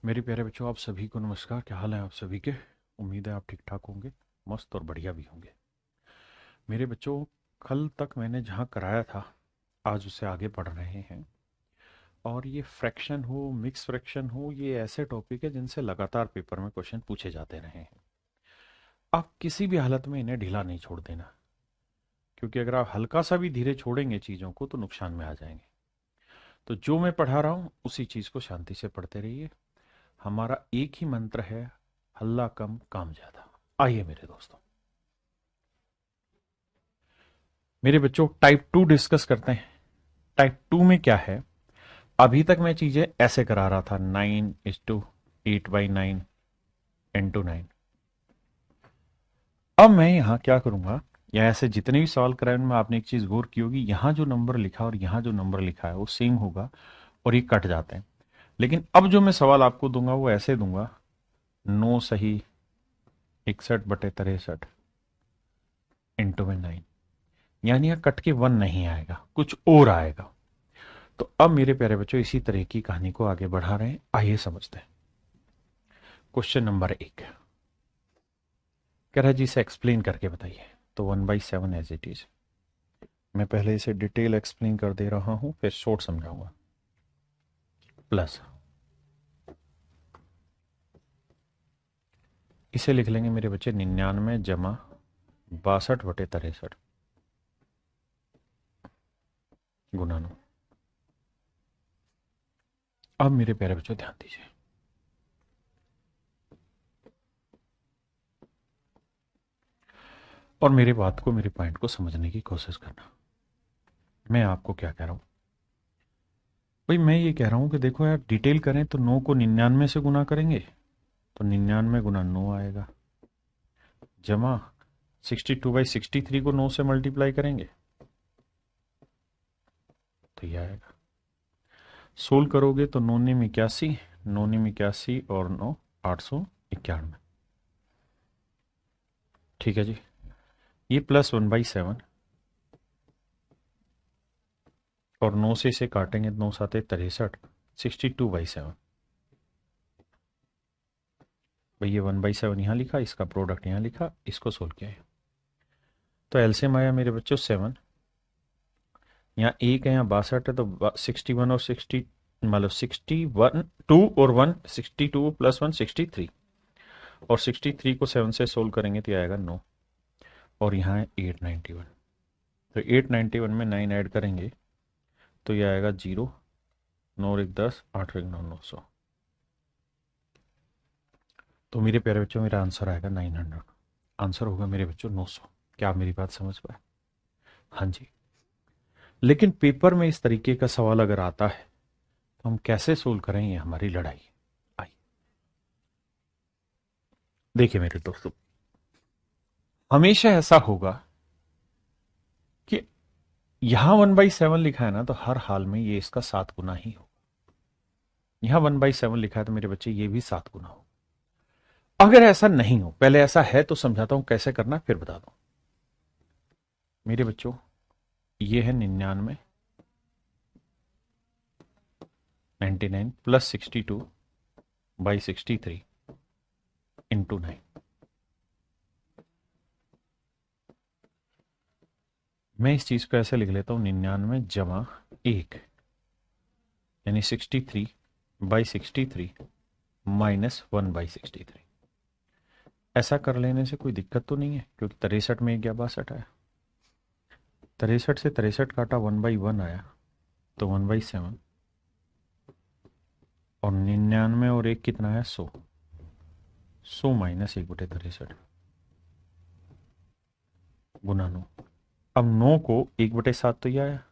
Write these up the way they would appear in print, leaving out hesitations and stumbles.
मेरे प्यारे बच्चों, आप सभी को नमस्कार। क्या हाल है आप सभी के? उम्मीद है आप ठीक ठाक होंगे, मस्त और बढ़िया भी होंगे। मेरे बच्चों, कल तक मैंने जहाँ कराया था आज उससे आगे पढ़ रहे हैं। और ये फ्रैक्शन हो, मिक्स फ्रैक्शन हो, ये ऐसे टॉपिक है जिनसे लगातार पेपर में क्वेश्चन पूछे जाते रहे हैं। आप किसी भी हालत में इन्हें ढीला नहीं छोड़ देना, क्योंकि अगर आप हल्का सा भी धीरे छोड़ेंगे चीज़ों को तो नुकसान में आ जाएंगे। तो जो मैं पढ़ा रहा हूँ उसी चीज़ को शांति से पढ़ते रहिए। हमारा एक ही मंत्र है, हल्ला कम काम ज्यादा। आइए मेरे दोस्तों, मेरे बच्चों, टाइप टू डिस्कस करते हैं। टाइप टू में क्या है? अभी तक मैं चीजें ऐसे करा रहा था, 9:8/9 n/9। अब मैं यहां क्या करूंगा, या ऐसे जितने भी सवाल कराए उनमें आपने एक चीज गौर की होगी, यहां जो नंबर लिखा और यहां जो नंबर लिखा है वो सेम होगा और ये कट जाते हैं। लेकिन अब जो मैं सवाल आपको दूंगा वो ऐसे दूंगा, 9 सही 61/63 × 9, यानी यह कट के 1 नहीं आएगा, कुछ और आएगा। तो अब मेरे प्यारे बच्चों, इसी तरह की कहानी को आगे बढ़ा रहे हैं। आइए समझते हैं। क्वेश्चन नंबर 1 कह रहा है जी, इसे एक्सप्लेन करके बताइए। तो 1/7 एज इट इज। मैं पहले इसे डिटेल एक्सप्लेन कर दे रहा हूं, फिर शॉर्ट समझाऊंगा। प्लस इसे लिख लेंगे मेरे बच्चे, 99 जमा 62/63 गुना 9। अब मेरे प्यारे बच्चों ध्यान दीजिए, और मेरी बात को, मेरे पॉइंट को समझने की कोशिश करना। मैं आपको क्या कह रहा हूं भाई? मैं ये कह रहा हूं कि देखो यार, डिटेल करें तो 9 को 99 से गुना करेंगे तो 99 गुना 9 आएगा, जमा 62/63 को 9 से मल्टीप्लाई करेंगे तो ये आएगा। सोल्व करोगे तो 9×9 = 81, 9×81 और 9 891। ठीक है जी। ये प्लस 1/7, और 9 से इसे काटेंगे, 9×7 = 63, 62/7। भाई ये 1/7 यहां लिखा, इसका प्रोडक्ट यहां लिखा, इसको सोल्व किया है। तो एलसीएम आया मेरे बच्चों 7। यहाँ एक है, यहाँ 62 है, तो 61 और 60, मतलब 61 2 और 1 62 + 1 63, और 63 को 7 से सोल्व करेंगे तो ये आएगा 9, और यहाँ है 891। तो 891 में 9 ऐड करेंगे तो ये आएगा 0, 9 और 1 10, 8 और 1 9, 900। तो मेरे प्यारे बच्चों, मेरा आंसर आएगा 900। आंसर होगा मेरे बच्चों 900। क्या आप मेरी बात समझ पाए? हाँ जी। लेकिन पेपर में इस तरीके का सवाल अगर आता है तो हम कैसे सोल्व करेंगे हमारी लड़ाई? आई देखिए मेरे दोस्तों, हमेशा ऐसा होगा कि यहां 1/7 लिखा है ना, तो हर हाल में ये इसका 7 गुना ही हो। यहां 1/7 लिखा है तो मेरे बच्चे ये भी 7 गुना हो। अगर ऐसा नहीं हो, पहले ऐसा है तो समझाता हूं कैसे करना, फिर बता दूं। मेरे बच्चों, ये है 99, 99 + 62/63 × 9। मैं इस चीज को ऐसे लिख लेता हूं, 99 जमा 1, यानी 63/63 -1/63। ऐसा कर लेने से कोई दिक्कत तो नहीं है, क्योंकि 63 में 62 आया, 63 से 63 काटा 1/1 आया, तो 1/7, और 99 और 1 कितना है? 100, 100 - 1/63 गुना 9। अब 9 को 1/7 तो ये आया,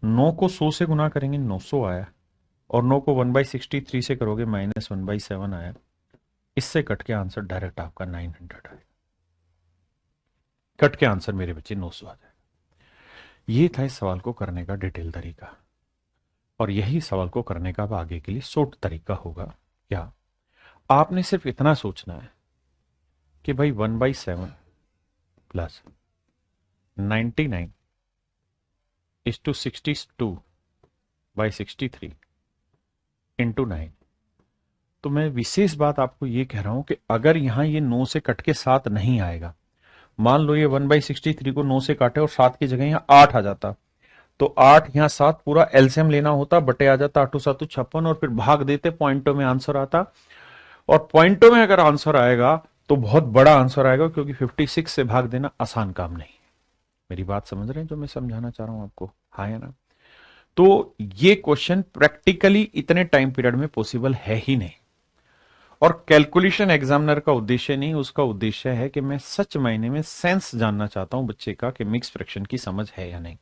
9 को 100 से गुना करेंगे 900 आया, और 9 को 1/63 से करोगे -1/7 आया। इससे कट के आंसर डायरेक्ट आपका 900 आएगा। कट के आंसर मेरे बच्चे 900 आ जाएगा। ये था इस सवाल को करने का डिटेल तरीका, और यही सवाल को करने का अब आगे के लिए शॉर्ट तरीका होगा। क्या आपने सिर्फ इतना सोचना है कि भाई 1/7 प्लस 99 = 62/63 × 9, तो मैं विशेष बात आपको ये कह रहा हूं कि अगर यहां ये 9 से कट के 7 नहीं आएगा, मान लो ये 1/63 को 9 से काटे और 7 की जगह यहाँ 8 आ जाता, तो 8 यहाँ 7 पूरा एलसीएम लेना होता, बटे आ जाता 8 7 56 और फिर भाग देते, पॉइंटों में आंसर आता। और पॉइंटों में अगर आंसर आएगा तो बहुत बड़ा आंसर आएगा, क्योंकि 56 से भाग देना आसान काम नहीं। मेरी बात समझ रहे हैं जो मैं समझाना चाह रहा हूं आपको? हाँ या ना? तो ये क्वेश्चन प्रैक्टिकली इतने टाइम पीरियड में पॉसिबल है ही नहीं। और कैलकुलेशन एग्जामिनर का उद्देश्य नहीं, उसका उद्देश्य है कि मैं सच मायने में सेंस जानना चाहता हूं बच्चे का कि मिक्स फ्रैक्शन की समझ है या नहीं।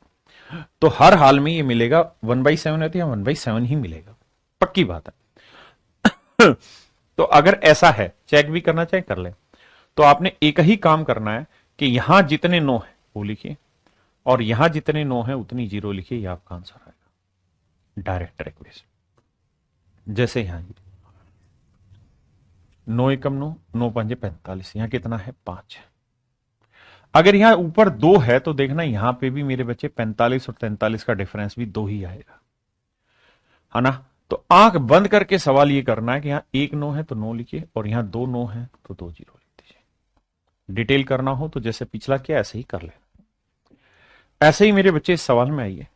तो हर हाल में ये मिलेगा 1/7 है तो या 1/7 ही मिलेगा, पक्की बात है। तो अगर ऐसा है, चेक भी करना चाहे कर ले, तो आपने एक ही काम करना है कि यहां जितने 9 है वो लिखिए और यहां जितने 9 है उतनी 0 लिखिए, ये आपका आंसर आएगा डायरेक्ट इक्वेशन। जैसे यहां 9 एकम 9, 9 पंजे 45, यहां कितना है 5। अगर यहां ऊपर 2 है तो देखना यहां पे भी मेरे बच्चे 45 और 43 का डिफरेंस भी 2 ही आएगा, है ना? तो आंख बंद करके सवाल ये करना है कि यहां 1 9 है तो 9 लिखिए और यहां 2 9 है तो 2 0 लिख दीजिए। डिटेल करना हो तो जैसे पिछला किया ऐसे ही कर ले। ऐसे ही मेरे बच्चे इस सवाल में आइए,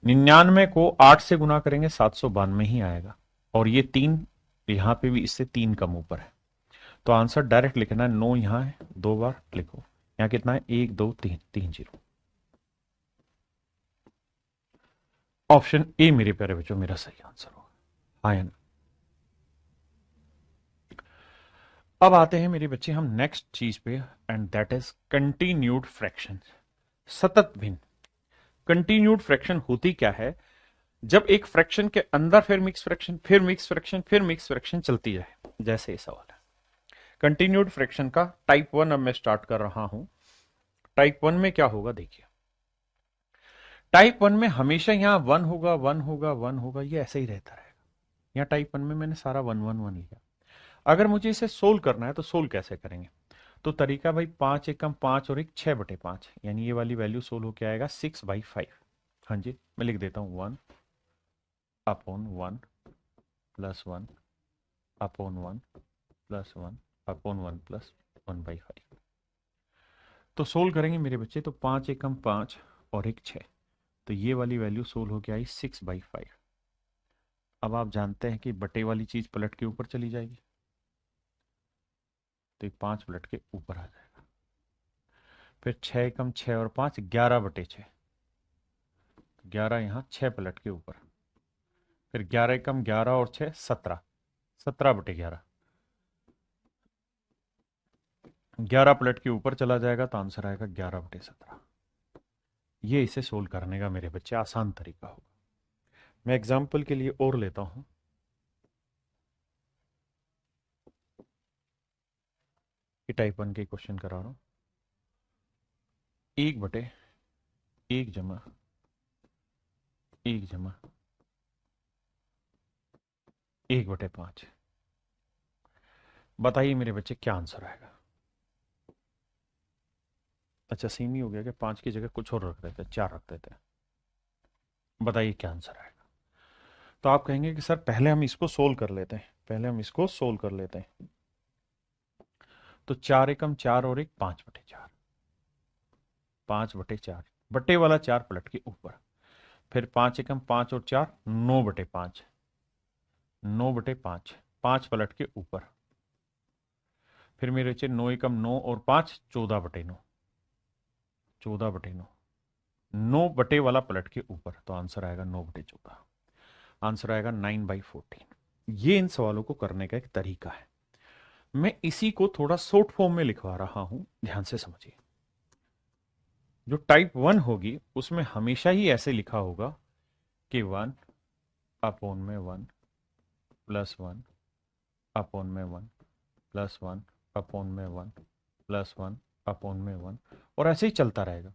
99 को 8 से गुना करेंगे 792 ही आएगा, और ये 3 यहां पे भी इससे 3 कम ऊपर है, तो आंसर डायरेक्ट लिखना है। 9 यहां है, 2 बार लिखो, यहां कितना है 1 2 3, 3 0। ऑप्शन ए मेरे प्यारे बच्चों मेरा सही आंसर होगा। हाँ या ना? अब आते हैं मेरे बच्चे हम नेक्स्ट चीज पे, and that is continued fraction, सतत भिन्न। कंटिन्यूड फ्रैक्शन होती क्या है? जब एक फ्रैक्शन के अंदर फिर मिक्स फ्रैक्शन, फिर मिक्स फ्रैक्शन, फिर मिक्स फ्रैक्शन चलती जाए, जैसे ये सवाल है। कंटिन्यूड फ्रैक्शन का टाइप 1 अब मैं स्टार्ट कर रहा हूं। टाइप 1 में क्या होगा देखिए, टाइप 1 में हमेशा यहां 1 होगा, 1 होगा, 1 होगा, ये ऐसे ही रहता रहेगा। यहां टाइप 1 में मैंने सारा 1 1 1 लिया। अगर मुझे इसे सोल्व करना है तो सोल्व कैसे करेंगे? तो तरीका भाई 5 एकम 5 और एक 6/5, यानी ये वाली वैल्यू सोल्व होकर आएगा 6/5। हाँ जी, मैं लिख देता हूं 1 upon 1 plus 1 upon 1 plus 1 upon 1 plus 1/5। तो सोल्व करेंगे मेरे बच्चे, तो 5 एकम 5 और एक 6, तो ये वाली वैल्यू सोल्व होकर आई 6/5। अब आप जानते हैं कि बटे वाली चीज पलट के ऊपर चली जाएगी, तो ये 5 पलट के ऊपर आ जाएगा। फिर 6 एकम 6 और 5 11/6, 11 यहां 6 पलट के ऊपर। फिर 11 एकम 11 और 6 17, 17/11, 11 पलट के ऊपर चला जाएगा, तो आंसर आएगा 11/17। ये इसे सोल्व करने का मेरे बच्चे आसान तरीका होगा। मैं एग्जाम्पल के लिए और लेता हूं, ये टाइप 1 के क्वेश्चन करा रहा हूं। 1/1 जमा 1 जमा 1/5, बताइए मेरे बच्चे क्या आंसर आएगा? अच्छा, सेम ही हो गया कि 5 की जगह कुछ और रख देते, 4 रख देते, बताइए क्या आंसर आएगा? तो आप कहेंगे कि सर पहले हम इसको सोल्व कर लेते हैं, पहले हम इसको सोल्व कर लेते हैं। तो 4 एकम 4 और एक 5/4, 5/4, बटे वाला 4 पलट के ऊपर। फिर 5 एकम 5 और 4 9/5, 9/5, 5 पलट के ऊपर। फिर मेरे बच्चे 9 एकम 9 और 5 14/9, 14/9, 9 बटे वाला पलट के ऊपर, तो आंसर आएगा 9/14, आंसर आएगा 9/14। ये इन सवालों को करने का एक तरीका है। मैं इसी को थोड़ा शॉर्ट फॉर्म में लिखवा रहा हूं, ध्यान से समझिए। जो टाइप 1 होगी उसमें हमेशा ही ऐसे लिखा होगा कि 1 अपॉन में 1 प्लस 1 अपॉन में 1 प्लस 1 अपॉन में 1 प्लस 1 अपॉन में 1, और ऐसे ही चलता रहेगा,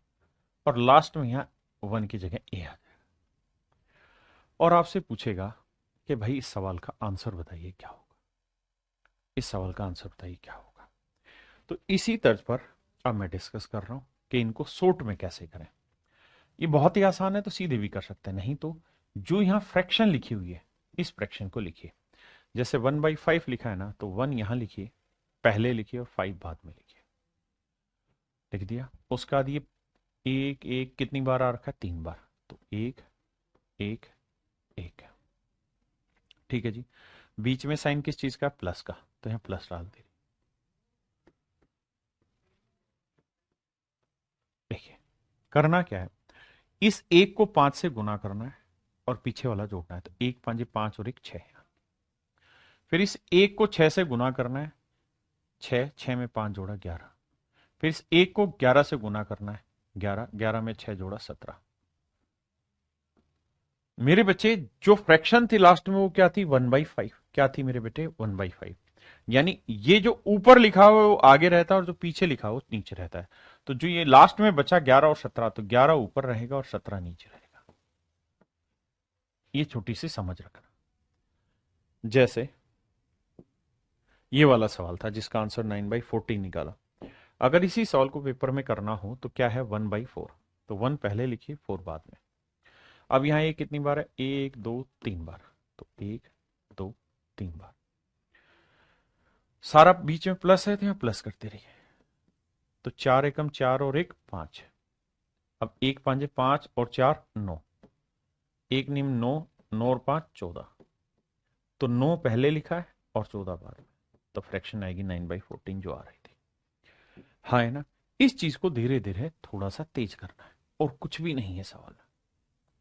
और लास्ट में यहां 1 की जगह ए आ जाएगा। और आपसे पूछेगा कि भाई इस सवाल का आंसर बताइए क्या होगा, इस सवाल का आंसर बताइए क्या होगा। तो इसी तर्ज पर अब मैं डिस्कस कर रहा हूं कि इनको शॉर्ट में कैसे करें। ये बहुत ही आसान है, तो सीधे भी कर सकते हैं, नहीं तो जो यहां फ्रैक्शन लिखी हुई है इस फ्रैक्शन को लिखिए। जैसे 1/5 लिखा है ना, तो 1 यहां लिखिए, पहले लिखिए और 5 बाद में लिखिए। लिख दिया। उसका बाद ये एक एक कितनी बार आ रखा है? 3 बार। तो एक एक एक। ठीक है जी। बीच में साइन किस चीज का? प्लस का, तो यहां प्लस डाल दे। देखिए करना क्या है, इस एक को 5 से गुना करना है और पीछे वाला जोड़ना है। तो एक पांचे 5 और एक 6। फिर इस एक को 6 से गुना करना है, 6 6 में 5 जोड़ा 11। फिर इस एक को 11 से गुना करना है, 11 11 में 6 जोड़ा 17। मेरे बच्चे जो फ्रैक्शन थी लास्ट में वो क्या थी? 1/5। क्या थी मेरे बेटे? 1/5। यानी ये जो ऊपर लिखा हुआ है वो आगे रहता है और जो पीछे लिखा हुआ वो नीचे रहता है। तो जो ये लास्ट में बचा 11 और 17, तो 11 ऊपर रहेगा और 17 नीचे रहेगा। ये छोटी सी समझ रखना। जैसे ये वाला सवाल था जिसका आंसर 9/14 निकाला। अगर इसी सवाल को पेपर में करना हो तो क्या है? 1/4। तो 1 पहले लिखिए, 4 बाद में। अब यहां ये कितनी बार है? 1 2 3 बार। तो 1 2 3 बार। सारा बीच में प्लस है तो यहां प्लस करते रहिए। तो 4 एकम 4 और 1 5। अब 1 5 5 और 4 9। 1 निम 9, 9 और 5 14। तो 9 पहले लिखा है और 14 बाद में। तो फ्रैक्शन आएगी 9/14 जो आ रही थी। हाँ है ना? इस चीज को धीरे धीरे थोड़ा सा तेज करना है और कुछ भी नहीं है सवाल,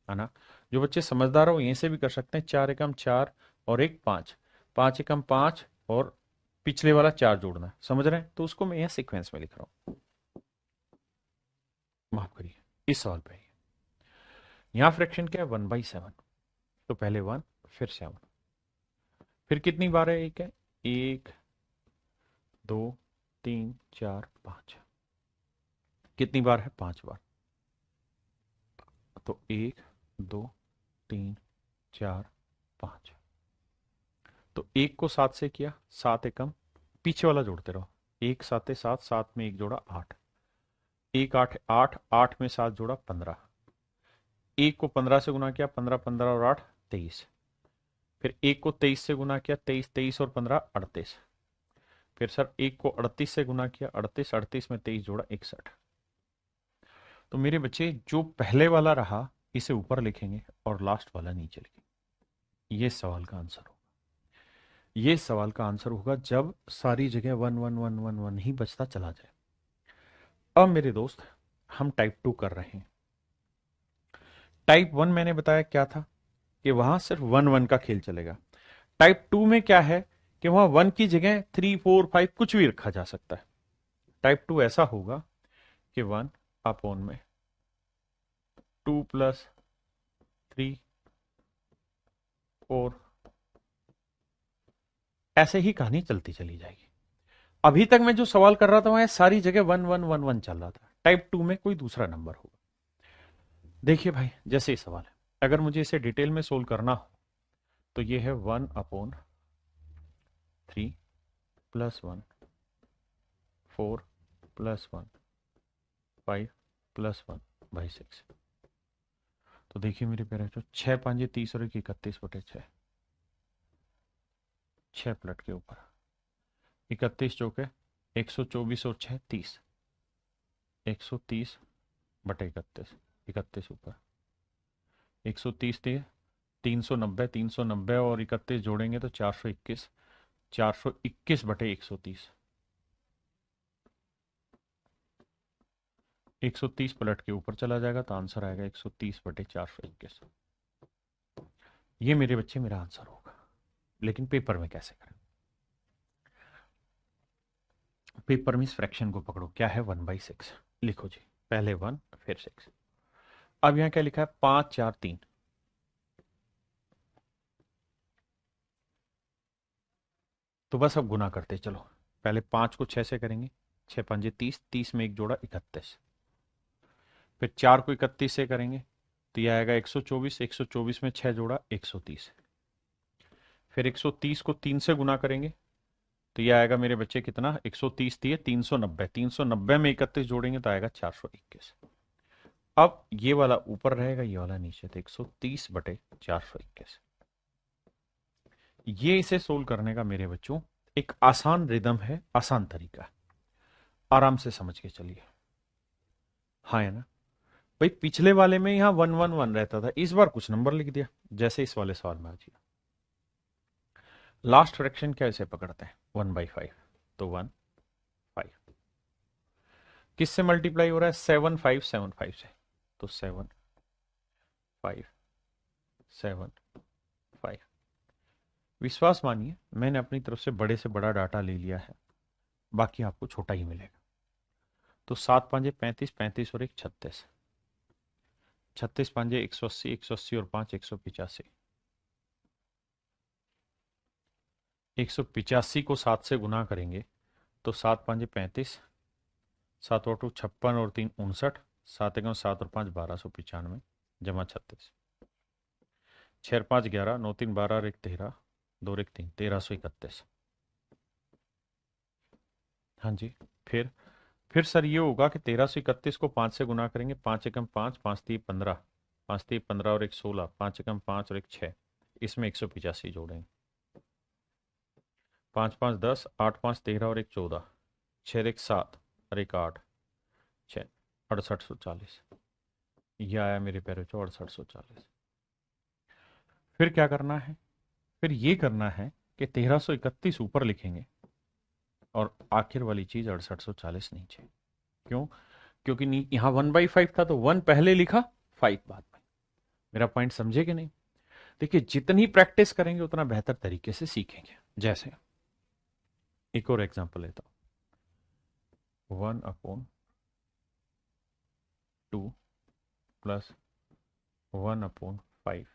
है ना? जो बच्चे समझदार हो यहीं से भी कर सकते हैं। 4 एकम 4 और 1 5। 5 एकम 5 और पिछले वाला 4 जोड़ना है। समझ रहे हैं? तो उसको मैं यहां सीक्वेंस में लिख रहा हूं। माफ करिए, इस सवाल पे यहां फ्रैक्शन क्या है? 1/7। तो पहले 1 फिर 7। फिर कितनी बार है? एक है, 1 2 3 4 5। कितनी बार है? 5 बार। तो 1 2 3 4 5। तो 1 को 7 से किया, 7 एकम, पीछे वाला जोड़ते रहो। 1 7 7, 7 में 1 जोड़ा 8। 1 8 8, 8 में 7 जोड़ा 15। 1 को 15 से गुना किया, 15 15 और 8 23। फिर 1 को 23 से गुना किया, 23 23 और 15 38। फिर सर 1 को 38 से गुना किया, 38 38 में 23 जोड़ा 61। तो मेरे बच्चे जो पहले वाला रहा इसे ऊपर लिखेंगे और लास्ट वाला नीचे लिखेंगे। ये सवाल का आंसर होगा। ये सवाल का आंसर होगा जब सारी जगह 1 1 1 1 1 ही बचता चला जाए। अब मेरे दोस्त हम टाइप 2 कर रहे हैं। टाइप 1 मैंने बताया क्या था कि वहां सिर्फ 1 1 का खेल चलेगा। टाइप 2 में क्या है कि वहां 1 की जगह 3 4 5 कुछ भी रखा जा सकता है। टाइप 2 ऐसा होगा कि 1 अपॉन में 2 प्लस 3 4, ऐसे ही कहानी चलती चली जाएगी। अभी तक मैं जो सवाल कर रहा था वहां सारी जगह 1 1 1 1 चल रहा था। टाइप 2 में कोई दूसरा नंबर होगा। देखिए भाई, जैसे ही सवाल है, अगर मुझे इसे डिटेल में सोल्व करना हो तो ये है 1/3 प्लस 1 4 प्लस 1 5 प्लस 1/6। तो देखिए मेरे प्यारे बच्चों, 6 5 30 और 1 31/6। 6 प्लट के ऊपर 31 चौके 124 और 6 30। 130/31, 31 ऊपर 130 दिए, 390 390 और 31 जोड़ेंगे तो 421। 421/130। 130 पलट के ऊपर चला जाएगा तो आंसर आएगा 130/421। ये मेरे बच्चे मेरा आंसर होगा। लेकिन पेपर में कैसे करें? पेपर में इस फ्रैक्शन को पकड़ो। क्या है? 1/6 लिखो जी। पहले 1 फिर 6। अब यहां क्या लिखा है? 5 4 3। तो बस अब गुना करते चलो। पहले 5 को 6 से करेंगे, 6 5 30, 30 में 1 जोड़ा 31। फिर 4 को 31 से करेंगे तो यह आएगा 124, 124 में 6 जोड़ा 130। फिर 130 को 3 से गुना करेंगे तो यह आएगा मेरे बच्चे कितना? 130 दिए, 390, 390 में 31 जोड़ेंगे तो आएगा 421। अब ये वाला ऊपर रहेगा, ये वाला नीचे, तो 130/421। ये इसे सोल्व करने का मेरे बच्चों एक आसान रिदम है, आसान तरीका है, आराम से समझ के चलिए। हाँ है ना भाई, पिछले वाले में यहां 1 1 1 रहता था, इस बार कुछ नंबर लिख दिया, जैसे इस वाले सवाल में आ गया। लास्ट फ्रैक्शन क्या इसे पकड़ते हैं, 1/5, तो 1/5 किससे मल्टीप्लाई हो रहा है, 7 5 7 5 से, तो 7 5 7 5। विश्वास मानिए मैंने अपनी तरफ से बड़े से बड़ा डाटा ले लिया है, बाकी आपको छोटा ही मिलेगा। तो 7 5 35, 35 और 1 36, 36 5 180, 180 और 5 185, 185 को 7 से गुना करेंगे तो 7 5 35, 7 8 56 और 3 59, 7 1 7 और 5 1295 जमा 36, 6 5 11, 9 3 12 और 1 13, 2 1 3 1331। हाँ जी, फिर सर ये होगा कि 1331 को 5 से गुना करेंगे, 5 एकम 5, 5 3 15, 5 3 15 और 1 16, 5 एकम 5 और 1 6, इसमें 185 जोड़ेंगे, 5 5 10, 8 5 13 और 1 14, 6 1 7 और 1 8, 6 6840। यह आया मेरे प्यारे बच्चों 6840। फिर क्या करना है, फिर ये करना है कि 1331 ऊपर लिखेंगे और आखिर वाली चीज 6840 नीचे। क्यों, क्योंकि यहां 1/5 था तो 1 पहले लिखा, 5 बाद में। मेरा पॉइंट समझे कि नहीं। देखिए जितनी प्रैक्टिस करेंगे उतना बेहतर तरीके से सीखेंगे। जैसे एक और एग्जांपल लेता हूं, 1/2 प्लस 1/5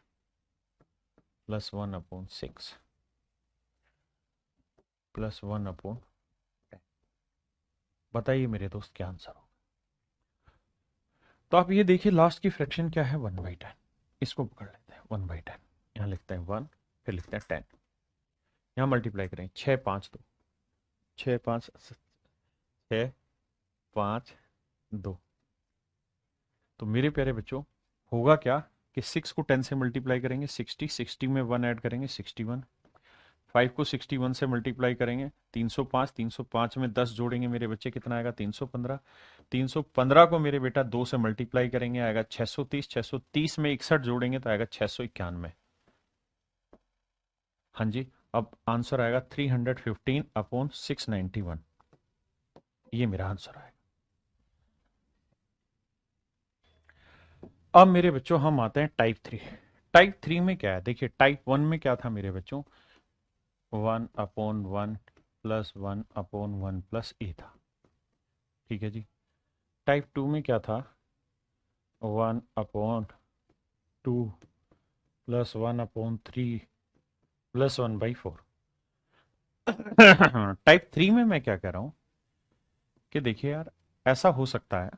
प्लस 1/6 प्लस 1/10। बताइए मेरे दोस्त क्या आंसर हो। तो आप ये देखिए लास्ट की फ्रैक्शन क्या है, 1/10। इसको पकड़ लेते हैं 1/10, यहां लिखते हैं 1, फिर लिखते हैं 10, यहां मल्टीप्लाई करें 6 5 2, 6 5 6 5 2। तो मेरे प्यारे बच्चों होगा क्या कि 6 को 10 से मल्टीप्लाई करेंगे 60, 60 में 1 ऐड करेंगे 61, 5 को 61 से मल्टीप्लाई करेंगे 305, 305 में 10 जोड़ेंगे मेरे बच्चे कितना आएगा 315, 315 को मेरे बेटा 2 से मल्टीप्लाई करेंगे आएगा 630, 630 में 61 जोड़ेंगे तो आएगा 691। हाँ जी, अब आंसर आएगा 315/691। ये मेरा आंसर आएगा। अब मेरे बच्चों हम आते हैं टाइप 3। टाइप 3 में क्या है, देखिए टाइप 1 में क्या था मेरे बच्चों, 1/1 प्लस 1/1 प्लस ए था, ठीक है जी। टाइप 2 में क्या था, 1/2 प्लस 1/3 प्लस 1/4। टाइप 3 में मैं क्या कह रहा हूं कि देखिए यार ऐसा हो सकता है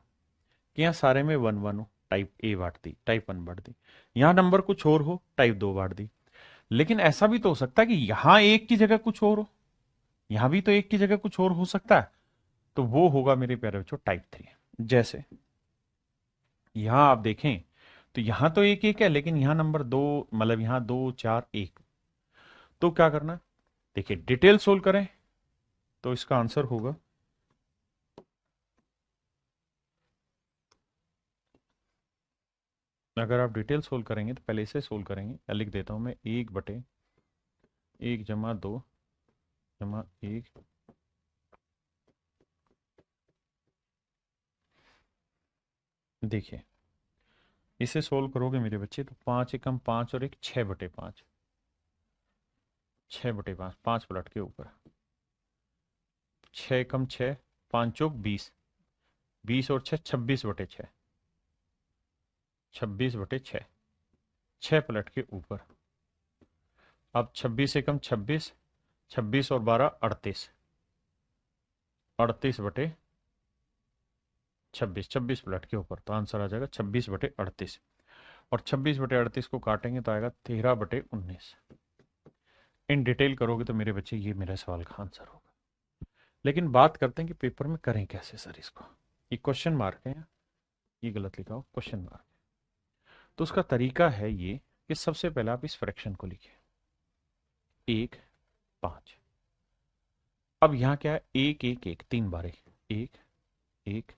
कि यहाँ सारे में 1 1 हो, टाइप ए बांट दी, टाइप 1 बांट दी, यहाँ नंबर कुछ और हो, टाइप 2 बांट दी। लेकिन ऐसा भी तो हो सकता है कि यहां एक की जगह कुछ और हो, यहां भी तो एक की जगह कुछ और हो सकता है, तो वो होगा मेरे प्यारे बच्चों टाइप 3। जैसे यहां आप देखें तो यहां तो एक एक है, लेकिन यहां नंबर 2, मतलब यहां 2 4 1। तो क्या करना, देखिए डिटेल सोल्व करें तो इसका आंसर होगा, अगर आप डिटेल सोल्व करेंगे तो पहले इसे सोल्व करेंगे, या लिख देता हूं मैं 1/1 जमा 2 जमा 1। देखिए इसे सोल्व करोगे मेरे बच्चे तो 5 एकम 5 और 1 6/5, 6/5, 5 पलट के ऊपर, 6 एकम 6, 5 चौक 20, 20 और 6 26/6, 26/6, 6 पलट के ऊपर। अब 26 एकम 26, 26 और 12 38, 38/26, 26 पलट के ऊपर, तो आंसर आ जाएगा 26/38। और 26/38 को काटेंगे तो आएगा 13/19। इन डिटेल करोगे तो मेरे बच्चे ये मेरे सवाल का आंसर होगा। लेकिन बात करते हैं कि पेपर में करें कैसे सर इसको। ये क्वेश्चन मार्क है, ये गलत लिखा हो, क्वेश्चन मार्क। तो उसका तरीका है ये कि सबसे पहले आप इस फ्रैक्शन को लिखिए, 1 5। अब यहां क्या है, 1 1 1 3 बार 1 1 1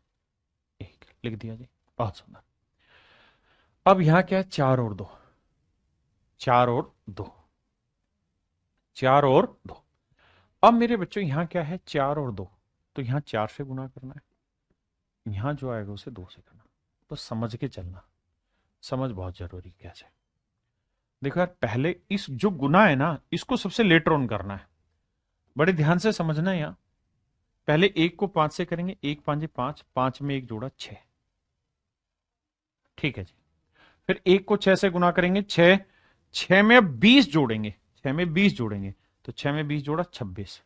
1 लिख दिया जी, बहुत सुंदर। अब यहां क्या है, 4 और 2, 4 और 2, 4 और 2। अब मेरे बच्चों यहां क्या है, 4 और 2, तो यहां 4 से गुना करना है, यहां जो आएगा उसे 2 से करना। तो समझ के चलना, समझ बहुत जरूरी। कैसे, देखो यार, पहले इस जो गुना है ना, इसको सबसे लेटर ऑन करना है, बड़े ध्यान से समझना है। यहां पहले 1 को 5 से करेंगे, 1 5 5, 5 में 1 जोड़ा 6, ठीक है जी। फिर 1 को 6 से गुना करेंगे, 6, 6 में अब 20 जोड़ेंगे, 6 में 20 जोड़ेंगे, तो 6 में 20 जोड़ा 26,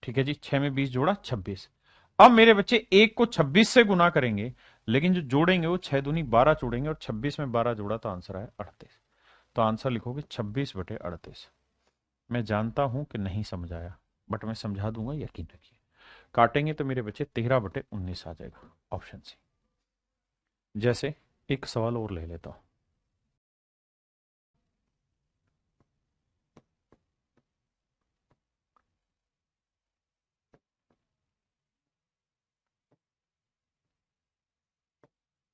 ठीक है जी। 6 में 20 जोड़ा 26। अब मेरे बच्चे 1 को 26 से गुना करेंगे, लेकिन जो जोड़ेंगे वो 6 दूनी 12 जोड़ेंगे, और 26 में 12 जोड़ा तो आंसर है 38। तो आंसर लिखोगे 26/38। मैं जानता हूं कि नहीं समझ आया, बट मैं समझा दूंगा, यकीन रखिए। काटेंगे तो मेरे बच्चे 13/19 आ जाएगा, ऑप्शन सी। जैसे एक सवाल और ले लेता हूं।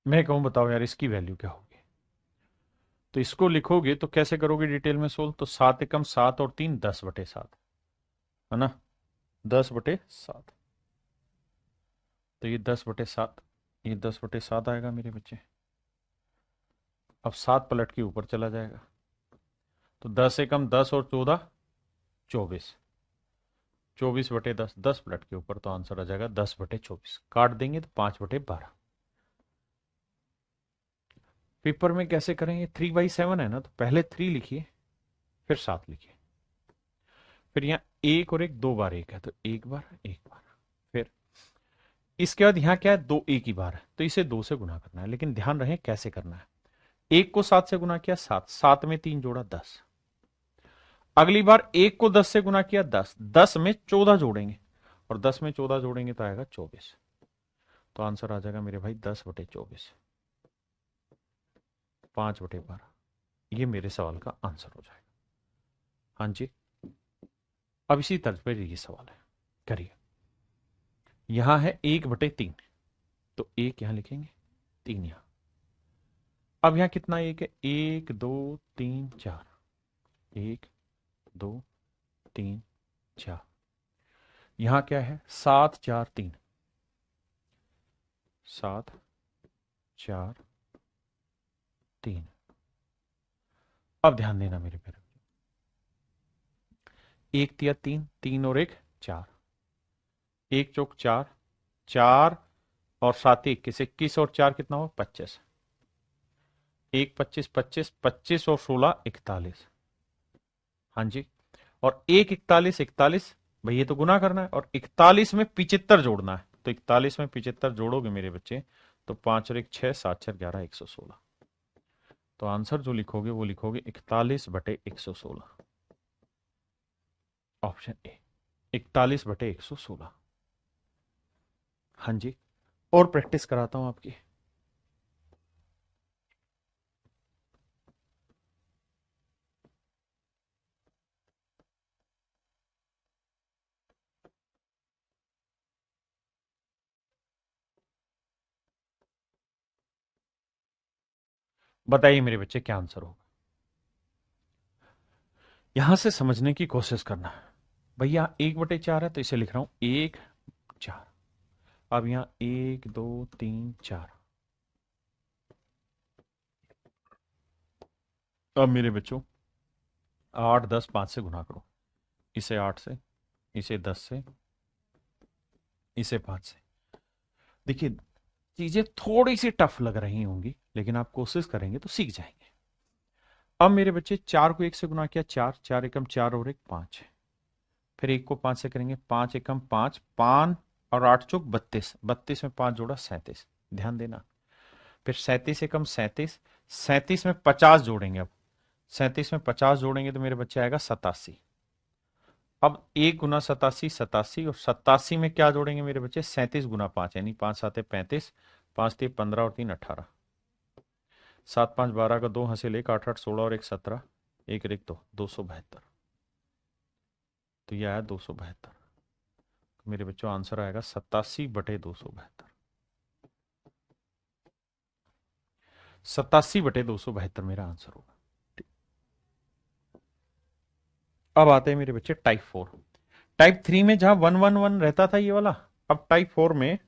मैं कहूं बताओ यार, इसकी वैल्यू क्या होगी? तो इसको लिखोगे तो कैसे करोगे डिटेल में सोल्व? तो 7 एकम 7 और 3 10/7, है ना, 10/7। तो ये 10/7, ये 10/7 आएगा मेरे बच्चे। अब 7 पलट के ऊपर चला जाएगा, तो 10 एकम 10 और 14 24, 24/10, 10 पलट के ऊपर, तो आंसर आ जाएगा 10/24। काट देंगे तो 5/12। पेपर में कैसे करेंगे, 3/7 है ना, तो पहले 3 लिखिए, फिर 7 लिखिए, फिर यहाँ 1 और 1 दो बार 1 है, तो एक बार एक बार, फिर इसके बाद यहाँ क्या है, 2 एक ही बार है, तो इसे 2 से गुना करना है, लेकिन ध्यान रहे कैसे करना है। 1 को 7 से गुना किया, 7, 7 में 3 जोड़ा 10। अगली बार 1 को 10 से गुना किया, 10, 10 में 14 जोड़ेंगे, और 10 में 14 जोड़ेंगे तो आएगा 24। तो आंसर आ जाएगा मेरे भाई 10/24, 5/12। ये मेरे सवाल का आंसर हो जाएगा। हाँ जी, अब इसी तर्ज पर ये सवाल है, करिए। यहां है 1/3, तो 1 यहां लिखेंगे, 3 यहां। अब यहां कितना 1 है, 1 2 3 4, 1 2 3 4। यहां क्या है, 7 4 3, 7 4 3। अब ध्यान देना मेरे प्यारे, 1 तिया 3, 3 और 1 4, 1 चौक 4, 4 और 7 21, 21 और 4 कितना हो, 25, 1 25 25, 25 और 16 41। हाँ जी, और 1 41 41, भाई ये तो गुना करना है, और 41 में 75 जोड़ना है, तो 41 में 75 जोड़ोगे मेरे बच्चे, तो 5 और 1 6, 7 4 11 116। तो आंसर जो लिखोगे वो लिखोगे 41/116, ऑप्शन ए, 41/116। हाँ जी, और प्रैक्टिस कराता हूं आपकी। बताइए मेरे बच्चे क्या आंसर होगा, यहां से समझने की कोशिश करना। भैया 1/4 है, तो इसे लिख रहा हूं 1 4। अब यहां 1 2 3 4। अब मेरे बच्चों 8 10 5 से गुना करो, इसे 8 से, इसे 10 से, इसे 5 से। देखिए, चीजें थोड़ी सी टफ लग रही होंगी, लेकिन आप कोशिश करेंगे तो सीख जाएंगे। अब मेरे बच्चे 4 को 1 से गुना किया, 4, 4 एकम 4 और 1 5, फिर 1 को 5 से करेंगे, 5 एकम 5, 5 और 8 चौक 32, 32 में 5 जोड़ा 37, ध्यान देना। फिर 37 एकम 37, 37 में 50 जोड़ेंगे, अब 37 में 50 जोड़ेंगे तो मेरे बच्चे आएगा 87। अब 1 गुना 87 87, और 87 में क्या जोड़ेंगे मेरे बच्चे, 37 गुना 5, यानी 5 7 35, 5 3 15 और 3 18, 7 5 12 का 2 हासिल 1, 8 8 16 और 1 17, एक रिक 272। तो ये आया 272। तो मेरे बच्चों आंसर आएगा 87/272। 87/272 मेरा आंसर होगा। अब आते हैं मेरे बच्चे टाइप 4। टाइप 3 में जहां 111 रहता था ये वाला, अब टाइप 4 में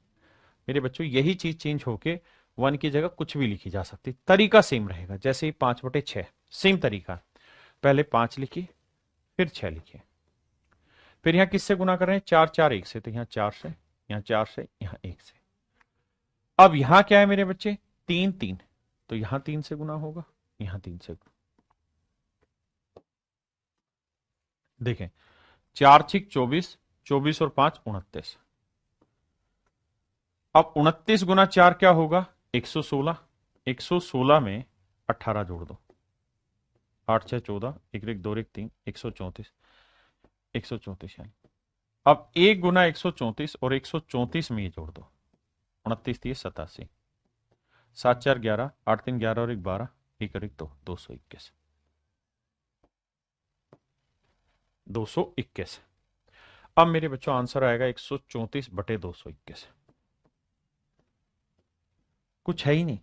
मेरे बच्चों यही चीज चेंज होके 1 की जगह कुछ भी लिखी जा सकती, तरीका सेम रहेगा। जैसे ही 5/6 सेम तरीका, पहले 5 लिखिए फिर 6 लिखिए, फिर यहां किससे गुना कर रहे हैं, 4 4 1 से, तो यहां 4 से, यहां 4 से, यहां 1 से। अब यहां क्या है मेरे बच्चे, 3 3, तो यहां 3 से गुना होगा, यहां 3 से। देखें, 4 6 24, 24 और 5 29। अब 29 गुना 4 क्या होगा, 116। 116 में 18 जोड़ दो, 8 6 14, 1 1 2 1 3, 134। 134 यानी, अब 1 गुना 134 और 134 में ये जोड़ दो, 29 थी 87, 7 4 11, 8 3 11 और 1 12, 1 और 1 2, 221। 221। अब मेरे बच्चों आंसर आएगा 134/221। कुछ है ही नहीं,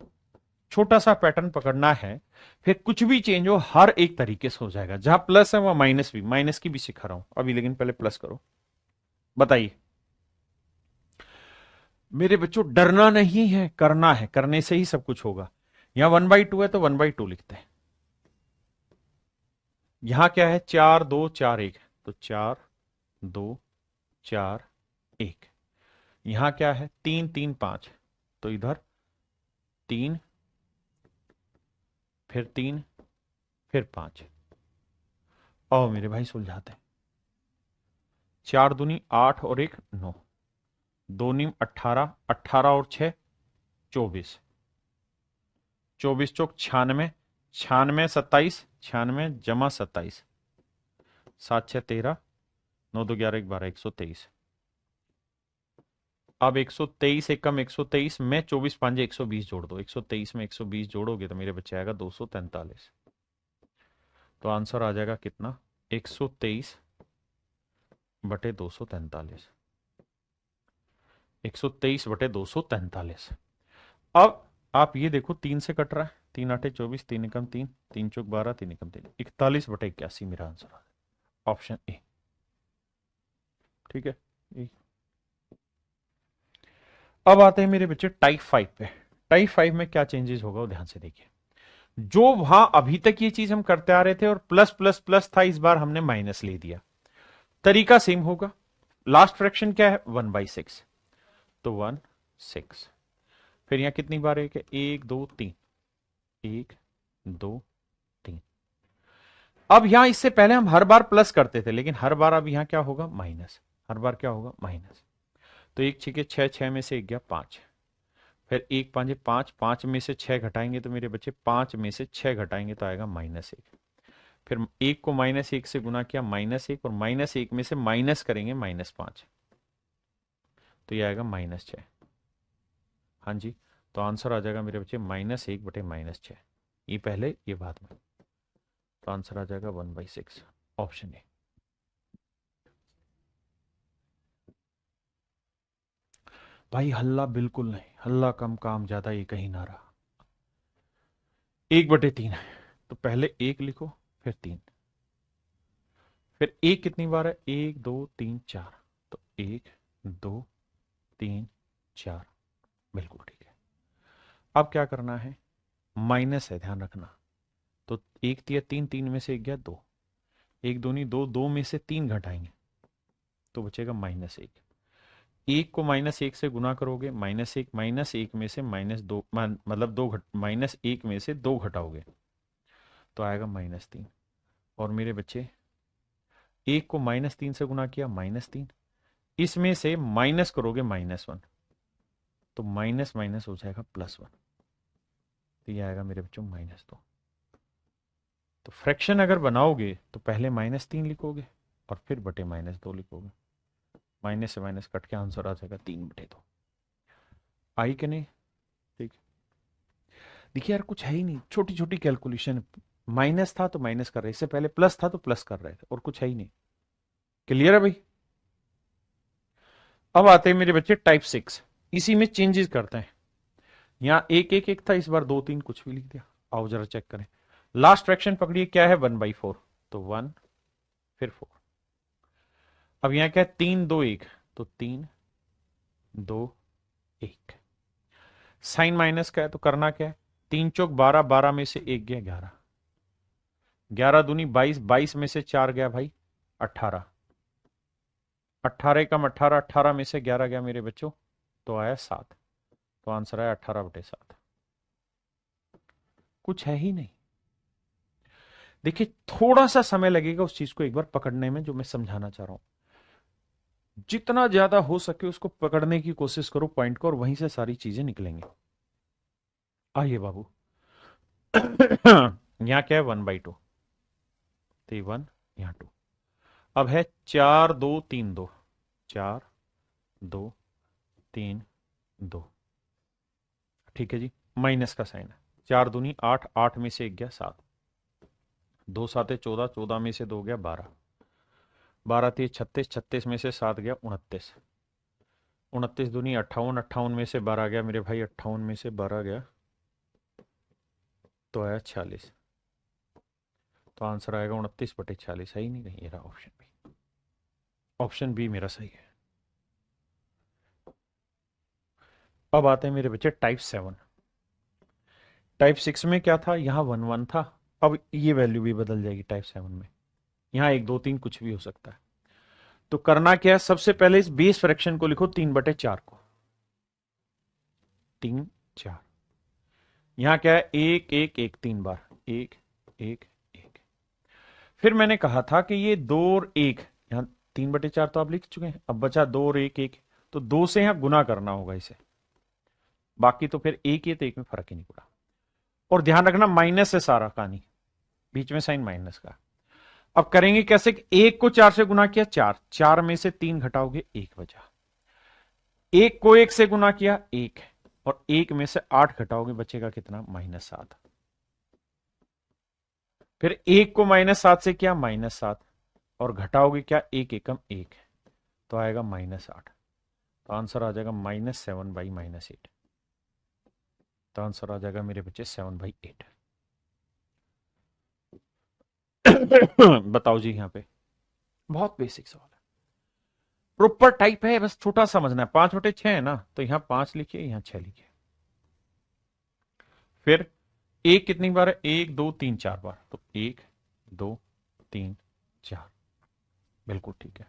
छोटा सा पैटर्न पकड़ना है, फिर कुछ भी चेंज हो हर एक तरीके से हो जाएगा। जहां प्लस है वहां माइनस भी, माइनस की भी सिखा रहा हूं अभी, लेकिन पहले प्लस करो। बताइए मेरे बच्चों, डरना नहीं है, करना है, करने से ही सब कुछ होगा। यहां 1/2 है तो 1/2 लिखते हैं। यहां क्या है, 4 2 4 1, तो 4 2 4 1। यहां क्या है, 3 3 5, तो इधर 3 फिर 3 फिर 5। और मेरे भाई सुलझाते हैं, 4 दूनी 8 और 1 9, 2 नीम 18, 18 और 6 24, 24 चौक 96, 96 27, 96 जमा 27, 7 6 13, 9 2 11 1 12, 123। अब 123 एकम 123 में 24 5 120 जोड़ दो, 123 में 120 जोड़ोगे तो मेरे बच्चे आएगा 243। तो आंसर आ जाएगा कितना, 123/243। 123/243। अब आप ये देखो, 3 से कट रहा है, 3 8 24, 3 एकम 3, 3 चौक 12, 3 एकम 3, 41/81 मेरा आंसर आ जाएगा, ऑप्शन ए। ठीक है, अब आते हैं मेरे बच्चे टाइप 5 पे। टाइप 5 में क्या चेंजेस होगा वो ध्यान से देखिए। जो वहां अभी तक ये चीज हम करते आ रहे थे और प्लस प्लस प्लस था, इस बार हमने माइनस ले दिया, तरीका सेम होगा। लास्ट फ्रैक्शन क्या है, 1/6, तो 1 6। फिर यहां कितनी बार है, 1 2 3, 1 2 3। अब यहां इससे पहले हम हर बार प्लस करते थे, लेकिन हर बार अब यहां क्या होगा, माइनस। हर बार क्या होगा, माइनस। तो 1 6 6, 6 में से 1 गया 5, फिर 1 5 5, 5 में से 6 घटाएंगे तो मेरे बच्चे 5 में से 6 घटाएंगे तो आएगा -1। फिर 1 को -1 से गुना किया, -1, और -1 में से माइनस करेंगे -5, तो ये आएगा -6। हाँ जी, तो आंसर आ जाएगा मेरे बच्चे -1/-6। ये पहले ये बाद में, तो आंसर आ जाएगा 1/6, ऑप्शन ए। भाई हल्ला बिल्कुल नहीं, हल्ला कम काम ज्यादा, ये कहीं ना रहा। 1/3 है, तो पहले 1 लिखो फिर 3, फिर 1 कितनी बार है, 1 2 3 4, तो 1 2 3 4, बिल्कुल ठीक है। अब क्या करना है, माइनस है, ध्यान रखना। तो 1 दिया 3, 3 में से 1 गया 2, 1 दूनी 2, 2 में से 3 घटाएंगे तो बचेगा -1। 1 को -1 से गुना करोगे, -1 में से -2, मतलब 2 -1 में से 2 घटाओगे तो आएगा -3। और मेरे बच्चे 1 को -3 से गुना किया, -3, इसमें से माइनस करोगे -1, तो माइनस माइनस हो जाएगा +1, तो ये आएगा मेरे बच्चों -2। तो फ्रैक्शन अगर बनाओगे तो पहले -3 लिखोगे और फिर बटे -2 लिखोगे, माइनस से माइनस कट के आंसर आ जाएगा 3/2। आई कि नहीं, ठीक। देखिए यार कुछ है ही नहीं, छोटी छोटी कैलकुलेशन, माइनस था तो माइनस कर रहे, इससे पहले प्लस था तो प्लस कर रहे थे, और कुछ है ही नहीं। क्लियर है भाई? अब आते हैं मेरे बच्चे टाइप 6। इसी में चेंजेस करते हैं। यहां एक एक एक था, इस बार दो तीन कुछ भी लिख दिया। आओ जरा चेक करें। लास्ट फ्रैक्शन पकड़िए, क्या है 1/4, तो 1 फिर 4। अब यहां क्या है 3 2 1, तो 3 2 1। साइन माइनस का है तो करना क्या है, 3 चौक 12, 12 में से 1 गया 11, 11 दूनी 22, 22 में से 4 गया भाई 18, 18 कम 18, 18 में से 11 गया मेरे बच्चों, तो आया 7। तो आंसर आया 18/7। कुछ है ही नहीं। देखिए थोड़ा सा समय लगेगा उस चीज को एक बार पकड़ने में, जो मैं समझाना चाह रहा हूं। जितना ज्यादा हो सके उसको पकड़ने की कोशिश करो पॉइंट को, और वहीं से सारी चीजें निकलेंगी। आइए बाबू। यहां क्या है 1/2, तो 1 यहां 2। अब है 4 2 3 2, 4 2 3 2। ठीक है जी, माइनस का साइन है। 4 दूनी 8, 8 में से 1 गया 7, 2 7 14, 14 में से 2 गया 12, 12 3 36, 36 में से 7 गया 29, 29 दूनी 58, 58 में से 12 गया मेरे भाई, 58 में से 12 गया तो आया 46। तो आंसर आएगा 29/46। है ही नहीं कहीं, ये रहा ऑप्शन बी। ऑप्शन बी मेरा सही है। अब आते हैं मेरे बच्चे टाइप 7। टाइप 6 में क्या था, यहां 1 1 था। अब ये वैल्यू भी बदल जाएगी टाइप 7 में। यहां 1 2 3 कुछ भी हो सकता है। तो करना क्या है, सबसे पहले इस बेस फ्रैक्शन को लिखो 3/4 को, 3 4। यहां क्या है 1 1 1, 3 बार 1 1 1। फिर मैंने कहा था कि ये 2 और 1, यहां 3/4 तो आप लिख चुके हैं, अब बचा 2 और 1 1, तो 2 से यहां गुना करना होगा इसे। बाकी तो फिर एक ही, तो एक में फर्क ही नहीं पड़ा। और ध्यान रखना माइनस है सारा कहानी, बीच में साइन माइनस का। अब करेंगे कैसे, एक को 4 से गुना किया 4, 4 में से 3 घटाओगे 1 बचा, एक को 1 से गुना किया 1, और 1 में से 8 घटाओगे बचेगा कितना, -7। फिर 1 को -7 से किया -7, और घटाओगे क्या, 1 एकम 1, तो आएगा -8। तो आंसर आ जाएगा -7/-8। तो आंसर आ जाएगा मेरे बच्चे 7/8। बताओ जी, यहां पे बहुत बेसिक सवाल है, प्रॉपर टाइप है, बस छोटा समझना है। 5/6 है ना, तो यहां 5 लिखिए, यहां 6 लिखिए। फिर एक कितनी बार है, 1 2 3 4 बार, तो 1 2 3 4, बिल्कुल ठीक है।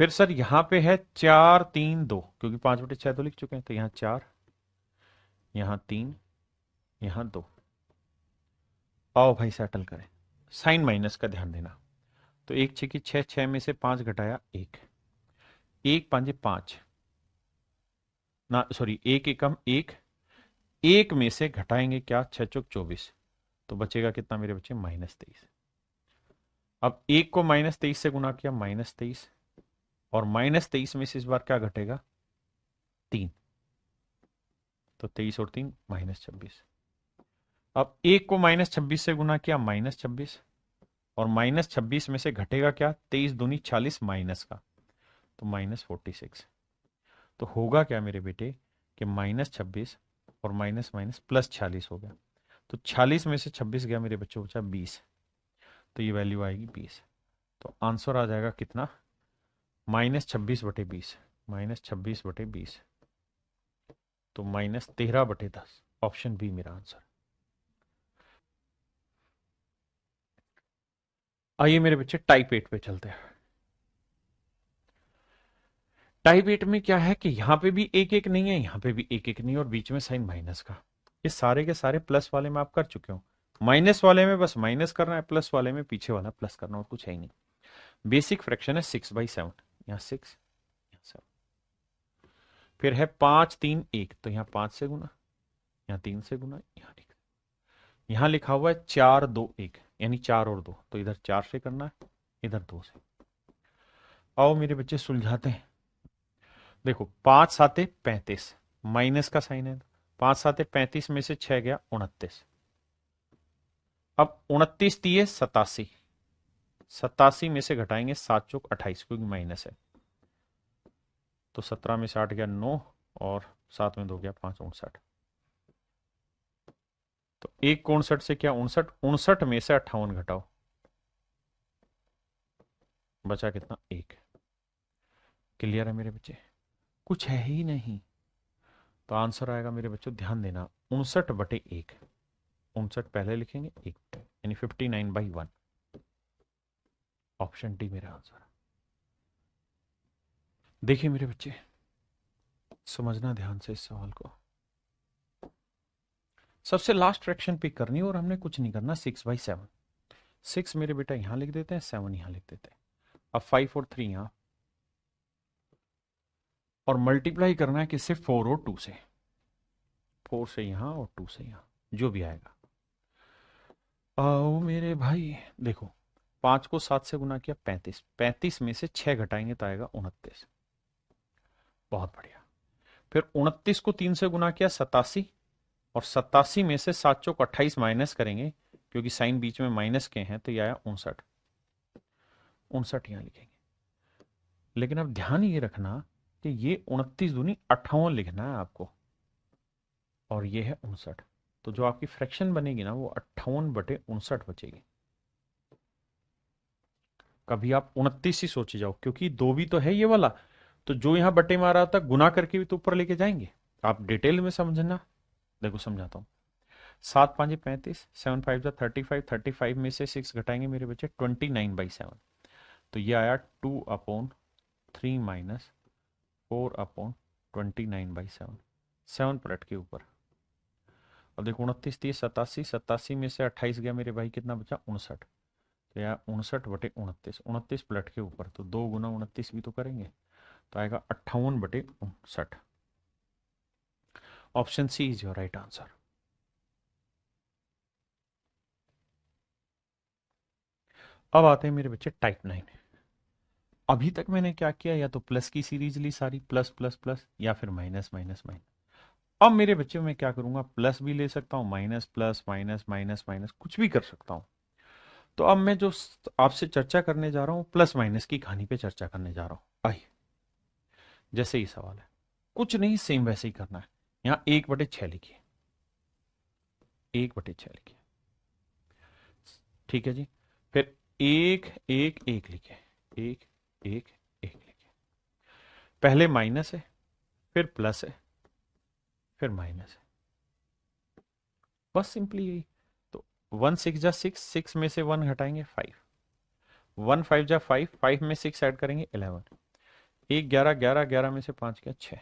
फिर सर यहां पे है 4 3 2, क्योंकि 5/6 तो लिख चुके हैं, तो यहां 4, यहां 3, यहां 2। आओ भाई सेटल करें। साइन माइनस का ध्यान देना। तो 1 6 की 6, 6 में से 5 घटाया 1, 1 5 5 ना, सॉरी 1 एकम 1, 1 में से घटाएंगे क्या, 6 चौक 24, तो बचेगा कितना मेरे बच्चे, -23। अब 1 को -23 से गुना किया -23, और -23 में से इस बार क्या घटेगा, 3, तो 23 और 3 -26। अब 1 को -26 से गुना किया -26, और -26 में से घटेगा क्या, 23 दूनी 40 माइनस का, तो -46। तो होगा क्या मेरे बेटे कि -26 और माइनस माइनस +46 हो गया, तो 46 में से 26 गया मेरे बच्चों, बचा 20, तो ये वैल्यू आएगी 20। तो आंसर आ जाएगा कितना, -26/20, -26/20, तो -13/10। ऑप्शन बी मेरा आंसर। आइए मेरे बच्चे टाइप 8 पे चलते हैं। टाइप 8 में क्या है कि यहां पे भी एक एक नहीं है, यहां पे भी एक एक नहीं है, और बीच में साइन माइनस का। ये सारे के सारे प्लस वाले में आप कर चुके हो, माइनस वाले में बस माइनस करना है, प्लस वाले में पीछे वाला प्लस करना, और कुछ है ही नहीं। बेसिक फ्रैक्शन है 6/7, यहाँ 6 यहाँ 7। फिर है 5 3 1, तो यहाँ 5 से गुना, यहाँ 3 से गुना, यहाँ लिखा हुआ है 4 2 1, यानी 4 और 2, तो इधर 4 से करना है, इधर 2 से। आओ मेरे बच्चे सुलझाते हैं। देखो 5 7 35, माइनस का साइन है, 5 7 35 में से 6 गया 29, अब 29 दिए 87, 87 में से घटाएंगे 7 चौक 28 क्योंकि माइनस है, तो 17 में से 8 गया 9 और 7 में 2 गया 5, 59। तो 1 59 से क्या 59, 59 में से 58 घटाओ, बचा कितना 1। क्लियर है मेरे बच्चे, कुछ है ही नहीं। तो आंसर आएगा मेरे बच्चों, ध्यान देना, 59/1। 59 पहले लिखेंगे 1, यानी 59/1। ऑप्शन डी मेरा आंसर। देखिए मेरे बच्चे, समझना ध्यान से इस सवाल को। सबसे लास्ट फ्रैक्शन पिक करनी है और हमने कुछ नहीं करना। 6/7, 6 मेरे बेटा यहां लिख देते हैं, 7 यहां लिख देते हैं। अब 5 और 3 यहां, और मल्टीप्लाई करना है किससे, 4 और 2 से। 4 से यहां और 2 से यहां, जो भी आएगा। आओ मेरे भाई, देखो 5 को 7 से गुना किया 35, 35 में से 6 घटाएंगे तो आएगा 29। बहुत बढ़िया। फिर 29 को 3 से गुना किया 87, और 87 में से 7 चौक 28 माइनस करेंगे क्योंकि साइन बीच में माइनस के हैं, तो यह आया 59। 59 यहां लिखेंगे। लेकिन अब ध्यान ये रखना कि ये 29 दूनी 58 लिखना है आपको, और ये है 59। तो जो आपकी फ्रैक्शन बनेगी ना, वो 58/59 बचेगी। कभी आप 29 ही सोचे जाओ, क्योंकि 2 भी तो है ये वाला, तो जो यहां बटे में आ रहा था गुना करके भी तो ऊपर लेके जाएंगे। आप डिटेल में समझना, देखो समझाता हूं। 7 5 35, 7 5 35, 35 में से 6 घटाएंगे मेरे बच्चे 29/7। तो ये आया 2/3 माइनस 4/29/7, 7 पलट के ऊपर। अब देखो 29 थी 87, 87 में से 28 गया मेरे भाई, कितना बचा 59। तो यार 59/29, 29 पलट के ऊपर, तो 2 गुना 29 भी तो करेंगे, तो आएगा 58/59। Option C is your right answer. अब आते हैं मेरे बच्चे टाइप 9। अभी तक मैंने क्या किया, या तो प्लस की सीरीज ली सारी, प्लस प्लस प्लस, या फिर माइनस माइनस माइनस। अब मेरे बच्चे में क्या करूंगा, प्लस भी ले सकता हूं, minus plus, minus minus minus, कुछ भी कर सकता हूं। तो अब मैं जो आपसे चर्चा करने जा रहा हूं, प्लस माइनस की कहानी पे चर्चा करने जा रहा हूं। आइए, जैसे ही सवाल है, कुछ नहीं, सेम वैसे ही करना है। यहां 1/6 लिखिए, 1/6 लिखिए, ठीक है जी। फिर 1 1 1 लिखिए, 1 1 1 लिखिए। पहले माइनस है, फिर प्लस है, फिर माइनस है, बस सिंपली यही। तो 1 6 जा 6, 6 में से 1 घटाएंगे 5, 1 5 जा 5, 5 में 6 ऐड करेंगे 11, 1 11, 11 11 में से 5 क्या 6।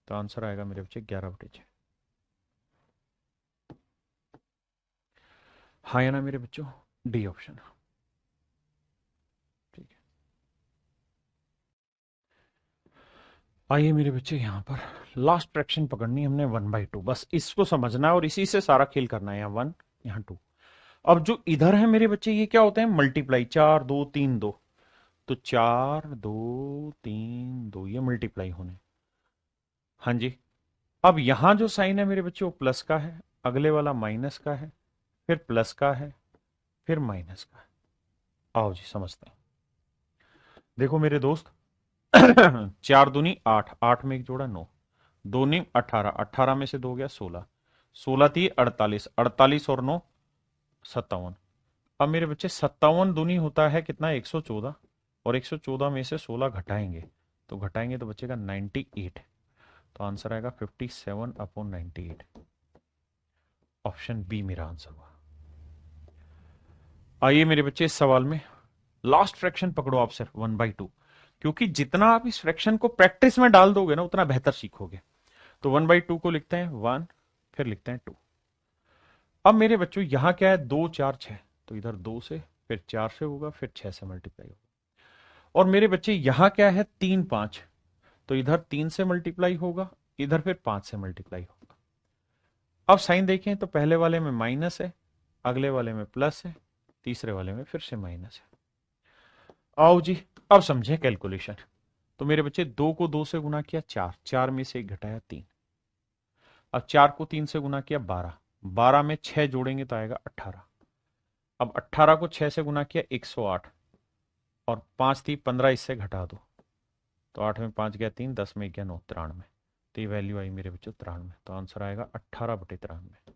तो आंसर आएगा मेरे बच्चे 11/6। हाँ या ना मेरे बच्चों, डी ऑप्शन। ठीक है, आइए मेरे बच्चे, यहां पर लास्ट फ्रैक्शन पकड़नी है हमने 1/2, बस इसको समझना है और इसी से सारा खेल करना है। यहाँ 1, यहाँ 2। अब जो इधर है मेरे बच्चे, ये क्या होते हैं, मल्टीप्लाई, 4 2 3 2। तो 4 2 3 2, ये मल्टीप्लाई होने। हाँ जी। अब यहां जो साइन है मेरे बच्चे, वो प्लस का है, अगले वाला माइनस का है, फिर प्लस का है, फिर माइनस का है। आओ जी समझते हैं। देखो मेरे दोस्त, 4 दूनी 8, 8 में एक जोड़ा 9, 2 नी 18, 18 में से 2 गया 16, 16 थी 48, 48 और 9 57। अब मेरे बच्चे 57 दूनी होता है कितना, 114, और 114 में से 16 घटाएंगे, तो घटाएंगे तो बचेगा 98। तो आंसर आएगा 57/98। ऑप्शन बी मेरा आंसर हुआ। आइए मेरे बच्चे, इस सवाल में लास्ट फ्रैक्शन पकड़ो आप सिर्फ 1/2, क्योंकि जितना आप इस फ्रैक्शन को प्रैक्टिस में डाल दोगे ना, उतना बेहतर सीखोगे। तो 1/2 को लिखते हैं 1, फिर लिखते हैं 2। अब मेरे बच्चों यहां क्या है, 2 4 6, तो इधर 2 से, फिर 4 से होगा, फिर 6 से मल्टीप्लाई होगा। और मेरे बच्चे यहां क्या है, 3 5, तो इधर 3 से मल्टीप्लाई होगा, इधर फिर 5 से मल्टीप्लाई होगा। अब साइन देखें तो पहले वाले में माइनस है, अगले वाले में प्लस है, तीसरे वाले में फिर से माइनस है। आओ जी, अब समझे कैलकुलेशन। तो मेरे बच्चे 2 को 2 से गुना किया 4, 4 में से 1 घटाया 3। अब 4 को 3 से गुना किया 12, 12 में 6 जोड़ेंगे तो आएगा 18। अब 18 को 6 से गुना किया 108, और 5 थी 15, इससे घटा दो तो 8 में 5 गया 3, 10 में गया 9, 93। तो ये वैल्यू आई मेरे बच्चों 93। तो आंसर आएगा 18/93।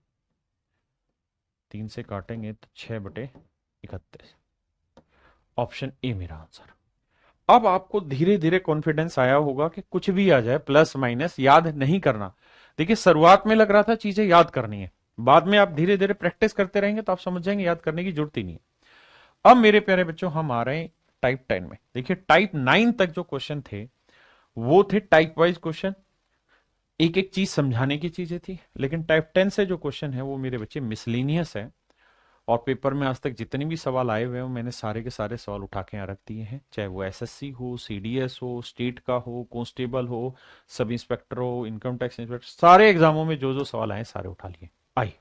3 से काटेंगे तो 6/31। ऑप्शन ए मेरा आंसर। अब आपको धीरे धीरे कॉन्फिडेंस आया होगा कि कुछ भी आ जाए प्लस माइनस याद नहीं करना। देखिए शुरुआत में लग रहा था चीजें याद करनी है, बाद में आप धीरे धीरे प्रैक्टिस करते रहेंगे तो आप समझ जाएंगे याद करने की जरूरत ही नहीं है। अब मेरे प्यारे बच्चों हम आ रहे हैं टाइप 10 में। देखिए टाइप 9 तक जो क्वेश्चन थे वो थे टाइप वाइज क्वेश्चन, एक एक चीज समझाने की चीजें थी। लेकिन टाइप 10 से जो क्वेश्चन है वो मेरे बच्चे मिसलिनियस है, और पेपर में आज तक जितने भी सवाल आए हुए हैं मैंने सारे के सारे सवाल उठा के यहाँ रख दिए हैं, चाहे वो एसएससी हो, सीडीएस हो, स्टेट का हो, कांस्टेबल हो, सब इंस्पेक्टर हो, इनकम टैक्स इंस्पेक्टर, सारे एग्जामों में जो जो सवाल आए सारे उठा लिए। आइए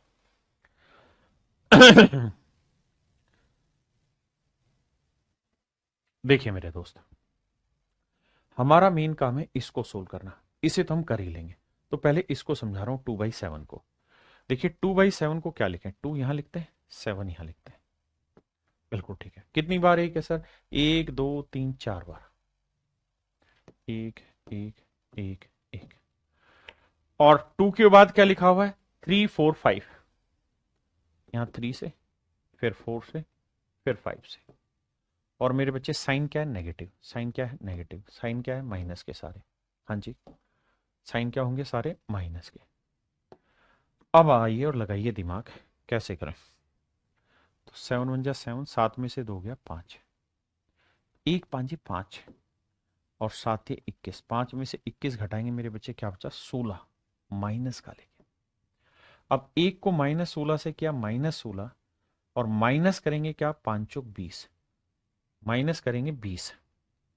देखिए मेरे दोस्त, हमारा मेन काम है इसको सोल्व करना, इसे तो हम कर ही लेंगे। तो पहले इसको समझा रहा हूं 2/7 को। देखिए 2/7 को क्या लिखें, 2 यहां लिखते हैं, 7 यहां लिखते हैं। बिल्कुल ठीक है। कितनी बार एक है सर, 1 2 3 4 बार, 1 1 1 1। और 2 के बाद क्या लिखा हुआ है, 3 4 5। यहां 3 से, फिर 4 से, फिर 5 से। और मेरे बच्चे साइन क्या है, नेगेटिव। साइन क्या है, नेगेटिव। साइन क्या है, माइनस के सारे। हाँ जी, साइन क्या होंगे, सारे माइनस के। अब आइए और लगाइए दिमाग, कैसे करें। तो 7 1 जा 7, 7 में से 2 गया 5, 1 5 5, और 7 ये 21। 5 में से 21 घटाएंगे मेरे बच्चे, क्या बचा, 16, माइनस का लेके। अब 1 को -16 से किया -16, और माइनस करेंगे क्या, 5 चौक 20, माइनस करेंगे 20।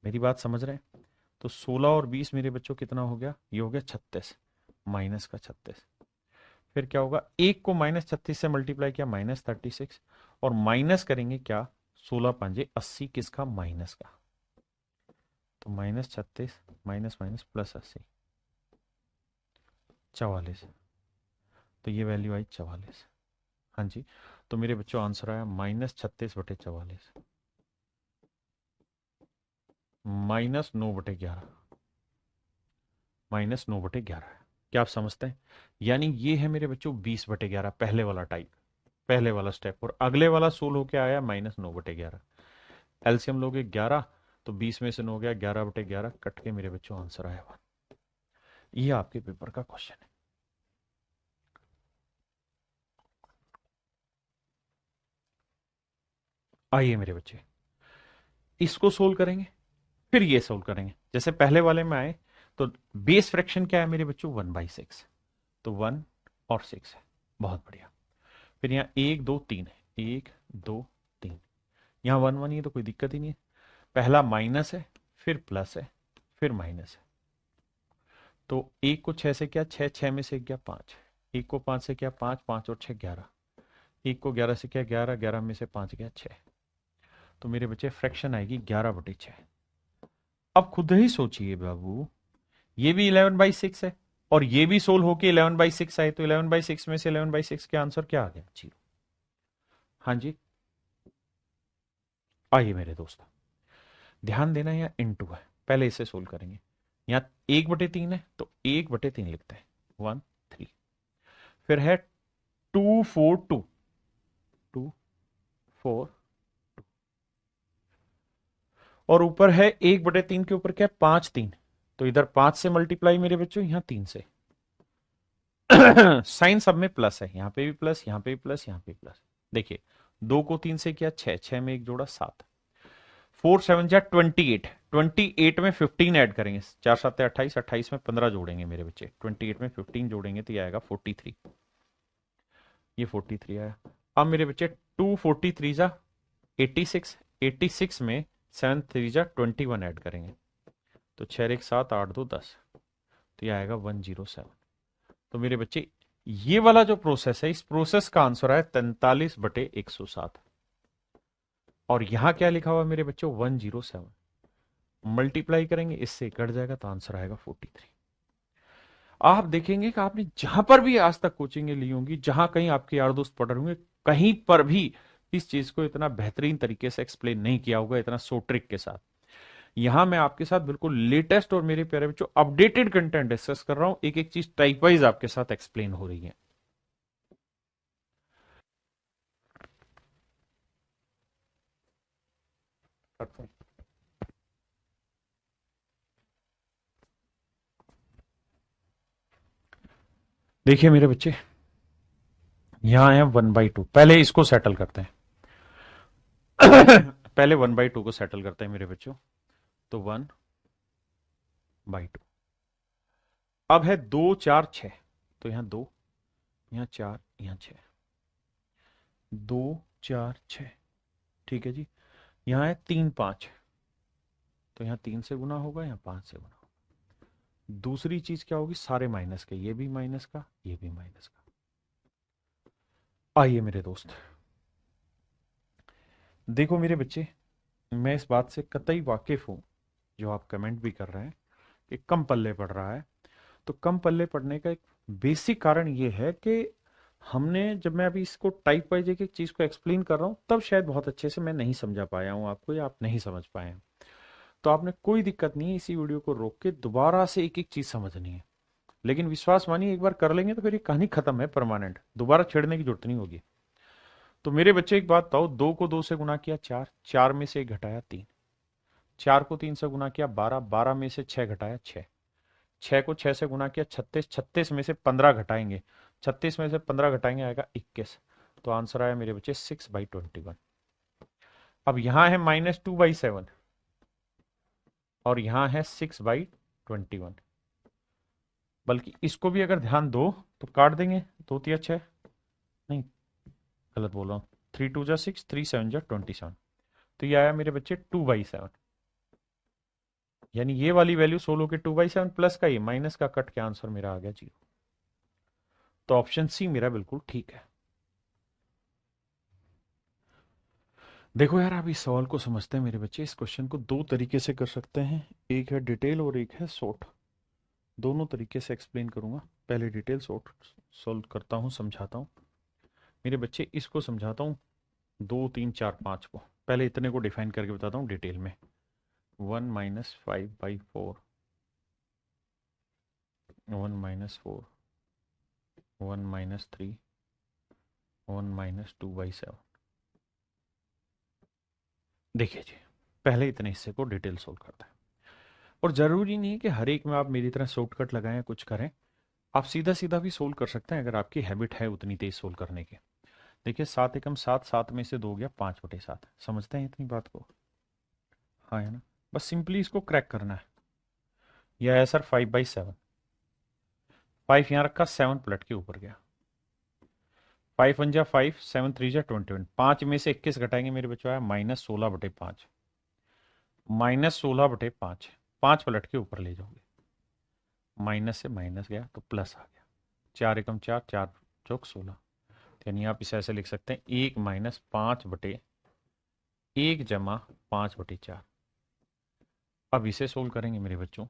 मेरी बात समझ रहे हैं। तो 16 और 20 मेरे बच्चों कितना हो गया, ये हो गया 36, माइनस का 36। फिर क्या होगा, 1 को -36 से मल्टीप्लाई किया, -36, और माइनस करेंगे क्या, 16 5 80, किसका, माइनस का। तो -36 माइनस माइनस प्लस 80, 44। तो ये वैल्यू आई 44। हाँ जी, तो मेरे बच्चों आंसर आया -36/44, -9/11, -9/11। क्या आप समझते हैं। यानी ये है मेरे बच्चों 20/11, पहले वाला टाइप, पहले वाला स्टेप। और अगले वाला सोल होके आया -9/11। एलसीएम लोगे 11, तो 20 में से 9 गया, 11/11 कट के मेरे बच्चों आंसर आया 1। ये आपके पेपर का क्वेश्चन है। आइए मेरे बच्चे, इसको सोल्व करेंगे, फिर ये सोल्व करेंगे। जैसे पहले वाले में आए तो बेस फ्रैक्शन क्या है मेरे बच्चों, 1/6। तो 1 और 6 है, बहुत बढ़िया। फिर यहाँ 1 2 3 है, 1 2 3, यहाँ 1 1 ही तो कोई दिक्कत ही नहीं है। पहला माइनस है, फिर प्लस है, फिर माइनस है। तो 1 को 6 से किया 6, 6 में से गया 5, 1 को 5 से किया 5, 5 और 6 11, 1 को 11 से किया 11, 11 में से 5 गया 6। तो मेरे बच्चे फ्रैक्शन आएगी 11/6। अब खुद ही सोचिए बाबू, ये भी 11/6 है, और ये भी सोल्व होके 11/6 आए, तो 11/6 में से 11/6 के आंसर क्या आ गया, 0। हाँ जी, आइए मेरे दोस्त, ध्यान देना, यहाँ इनटू है, पहले इसे सोल्व करेंगे। यहाँ 1/3 है, तो 1/3 लिखते हैं, 1 3। फिर है 2 4 2, 2 4, और ऊपर है 1/3 के ऊपर क्या है, 5 3। तो इधर 5 से मल्टीप्लाई मेरे बच्चों, यहाँ 3 से। साइन सब में प्लस है, यहाँ पे भी प्लस, यहाँ पे भी प्लस, यहाँ पे भी प्लस। देखिए 2 को 3 से किया 6, 6 में एक जोड़ा 7, 4 7 जा 28, 28 में 15 ऐड करेंगे, 4 7 28, 28 में 15 जोड़ेंगे मेरे बच्चे, 28 में 15 जोड़ेंगे तो ये आएगा 43। ये 43 आया। अब मेरे बच्चे 2 43 जा 86, 86 में 7 3 जा 21 ऐड करेंगे, तो 6 1 7 8 2 10, तो ये आएगा 107। तो मेरे बच्चे ये वाला जो प्रोसेस है, इस प्रोसेस का आंसर है 43/107। और यहां क्या लिखा हुआ मेरे बच्चों, 107। मल्टीप्लाई करेंगे, इससे कट जाएगा, तो आंसर आएगा 43। आप देखेंगे कि आपने जहां पर भी आज तक कोचिंग ली होंगी, जहां कहीं आपके यार दोस्त पढ़ रहे होंगे, कहीं पर भी इस चीज को इतना बेहतरीन तरीके से एक्सप्लेन नहीं किया होगा इतना सो ट्रिक के साथ। यहां मैं आपके साथ बिल्कुल लेटेस्ट और मेरे प्यारे बच्चों अपडेटेड कंटेंट डिस्कस कर रहा हूं, एक एक चीज टाइप वाइज आपके साथ एक्सप्लेन हो रही है। देखिए मेरे बच्चे, यहां है 1/2, पहले इसको सेटल करते हैं। पहले 1/2 को सेटल करते हैं मेरे बच्चों। तो 1/2, अब है 2 4 6, तो यहां 2, यहां 4, यहां 6, 2 4 6, ठीक है जी। यहां है 3 5, तो यहां 3 से गुना होगा, यहां 5 से गुना होगा। दूसरी चीज क्या होगी, सारे माइनस के, ये भी माइनस का, ये भी माइनस का। आइए मेरे दोस्त, देखो मेरे बच्चे, मैं इस बात से कतई वाकिफ हूं जो आप कमेंट भी कर रहे हैं कि कम पल्ले पड़ रहा है। तो कम पल्ले पड़ने का एक बेसिक कारण ये है कि हमने, जब मैं अभी इसको टाइप वाइज एक एक चीज को एक्सप्लेन कर रहा हूं, तब शायद बहुत अच्छे से मैं नहीं समझा पाया हूं आपको, या आप नहीं समझ पाए हैं। तो आपने कोई दिक्कत नहीं है, इसी वीडियो को रोक के दोबारा से एक एक चीज समझनी है। लेकिन विश्वास मानिए, एक बार कर लेंगे तो फिर ये कहानी खत्म है, परमानेंट, दोबारा छेड़ने की जरूरत नहीं होगी। तो मेरे बच्चे एक बात बताओ, 2 को 2 से गुना किया 4, 4 में से 1 घटाया 3, 4 को 3 से गुना किया 12, 12 में से 6 घटाया 6, 6 को 6 से गुना किया 36, 36 में से 15 घटाएंगे, 36 में से 15 घटाएंगे आएगा 21। तो आंसर आया मेरे बच्चे 6/21। अब यहां है -2/7 और यहां है 6/21, बल्कि इसको भी अगर ध्यान दो तो काट देंगे, 2 तिया 6, नहीं गलत बोल रहा हूं, 3 2 जा 6, 3 7 जा 27। तो ये आया मेरे बच्चे 2/7, यानी ये वाली वैल्यू 16 के 2/7 प्लस का, ये माइनस का कट के आंसर मेरा आ गया 0। तो ऑप्शन सी मेरा बिल्कुल ठीक है। देखो यार, आप इस सवाल को समझते हैं मेरे बच्चे, इस क्वेश्चन को दो तरीके से कर सकते हैं, एक है डिटेल और एक है शॉर्ट। दोनों तरीके से एक्सप्लेन करूंगा। पहले डिटेल शॉर्ट सॉल्व करता हूं, समझाता हूं मेरे बच्चे, इसको समझाता हूं 2 3 4 5 को। पहले इतने को डिफाइन करके बताता हूं डिटेल में। 1 - 5/4, 1 - 4, 1 - 3, 1 - 2/7। देखिए जी, पहले इतने हिस्से को डिटेल सोल्व करते हैं। और जरूरी नहीं है कि हर एक में आप मेरी तरह शॉर्टकट लगाएं, कुछ करें। आप सीधा सीधा भी सोल्व कर सकते हैं अगर आपकी हैबिट है उतनी तेज सोल्व करने की। देखिए 7 एकम 7, 7 में से 2 गया 5/7। समझते हैं इतनी बात को? हाँ है ना? बस सिंपली इसको क्रैक करना है। यह है सर 5/7, 5 यहाँ रखा, 7 पलट के ऊपर गया, 5 1 जा 5, 7 3 जा 21, 5 में से 21 घटाएंगे मेरे बच्चों, आया -16/5, -16/5, 5 पलट के ऊपर ले जाओगे, माइनस से माइनस गया तो प्लस आ गया, 4 एकम 4, 4 चौक 16। यानी आप इसे ऐसे लिख सकते हैं 1 - 5/1 जमा 5/4। अब इसे सोल्व करेंगे मेरे बच्चों,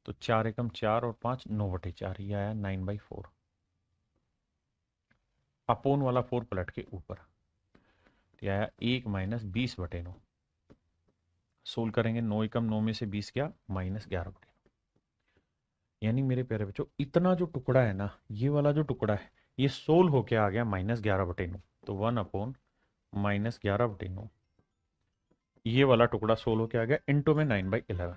तो 4 एकम 4 और 5 9/4, ये आया 9/4। अपोन वाला 4 पलट के ऊपर, तो आया 1 - 20/9। सोल्व करेंगे, 9 एकम 9 में से 20 क्या, -11/9। यानी मेरे प्यारे बच्चों, इतना जो टुकड़ा है ना, ये वाला जो टुकड़ा है, ये सोल्व होके आ गया -11/9। तो 1 / -11/9, ये वाला टुकड़ा सोल्व होके आ गया इनटू में 9/11।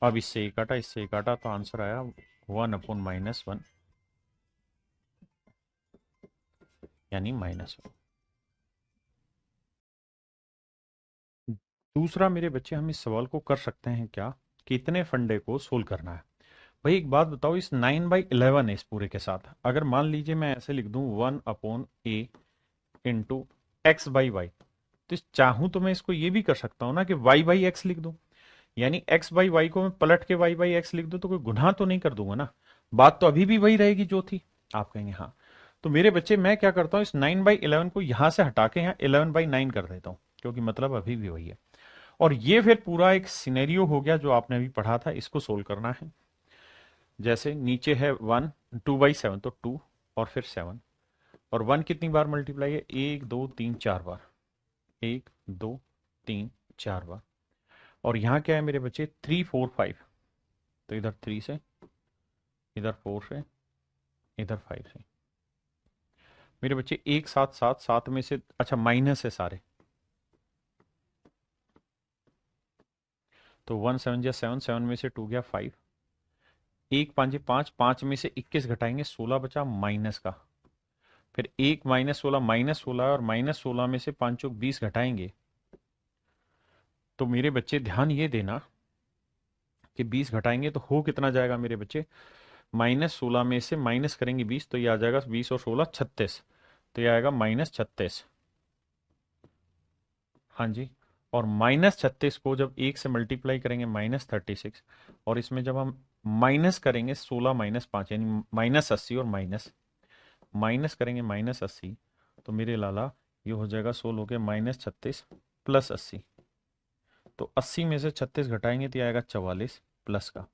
अब इससे एक काटा, इससे एक काटा, तो आंसर आया 1/-1, यानी -1। दूसरा मेरे बच्चे, हम इस सवाल को कर सकते हैं क्या, कि इतने फंडे को सोल्व करना है। भाई एक बात बताओ, इस 9/11 है इस पूरे के साथ, अगर मान लीजिए मैं ऐसे लिख दूं 1/a इंटू x/y, तो चाहूं तो मैं इसको ये भी कर सकता हूं ना कि y/x लिख दूं, यानी x/y को मैं पलट के y/x लिख दूं, तो कोई गुनाह तो नहीं कर दूंगा ना, बात तो अभी भी वही रहेगी जो थी। आप कहेंगे हाँ। तो मेरे बच्चे, मैं क्या करता हूं, इस 9/11 को यहां से हटा के यहां 11/9 कर देता हूं, क्योंकि मतलब अभी भी वही है। और ये फिर पूरा एक सिनेरियो हो गया जो आपने अभी पढ़ा था, इसको सोल्व करना है। जैसे नीचे है 1, 2/7, तो 2 और फिर 7, और 1 कितनी बार मल्टीप्लाई है? 1 2 3 4 बार, 1 2 3 4 बार। और यहाँ क्या है मेरे बच्चे? 3 4 5, तो इधर 3 से, इधर 4 से, इधर 5 से। मेरे बच्चे एक साथ सात, सात में से अच्छा माइनस है सारे, तो 1 7 जा 7, 7 में से 2 गया 5, एक 5 5, 5 में से 21 घटाएंगे 16 बचा माइनस का, फिर 1 -16 -16 और -16 में से 5 चौक 20 घटाएंगे। तो मेरे बच्चे ध्यान ये देना कि 20 घटाएंगे तो हो कितना जाएगा मेरे बच्चे? -16 में से माइनस करेंगे 20, तो ये आ जाएगा 20 और 16 36, तो ये आएगा -36। हाँ जी। और -36 को जब 1 से मल्टीप्लाई करेंगे -36, और इसमें जब हम माइनस करेंगे 16 -5 यानी -80, और माइनस करेंगे -80, तो मेरे लाला ये हो जाएगा 16 हो गया -36 प्लस 80, तो 80 में से 36 घटाएंगे तो ये आएगा 44 प्लस का,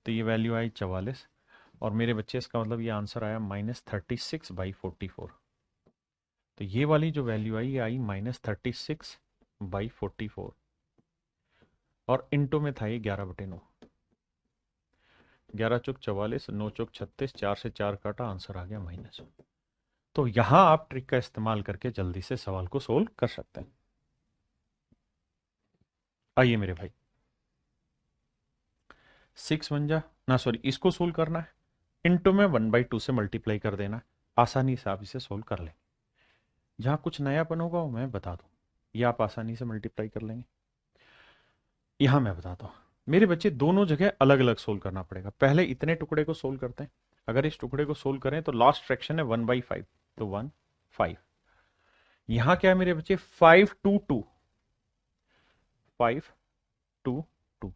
तो ये वैल्यू आई 44। और मेरे बच्चे इसका मतलब ये आंसर आया -36/44। तो ये वाली जो वैल्यू आई ये आई -36/44, और इंटू में था ये 11/9। 11 चौक 44, 9 चौक 36, 4 से 4 काटा, आंसर आ गया माइनस। तो यहां आप ट्रिक का इस्तेमाल करके जल्दी से सवाल को सोल्व कर सकते हैं। आइए मेरे भाई, 6 1 जा ना, सॉरी, इसको सोल्व करना है, इंटू में 1/2 से मल्टीप्लाई कर देना है, आसानी से आप इसे सोल्व कर लें। जहां कुछ नयापन होगा वो मैं बता दूं, ये आप आसानी से मल्टीप्लाई कर लेंगे। यहां मैं बताता हूं मेरे बच्चे, दोनों जगह अलग अलग सोल्व करना पड़ेगा। पहले इतने टुकड़े को सोल्व करते हैं। अगर इस टुकड़े को सोल्व करें तो लास्ट फ्रैक्शन है 1/5, तो 1 5। यहां क्या है मेरे बच्चे? 5 2 2, 5 2 2।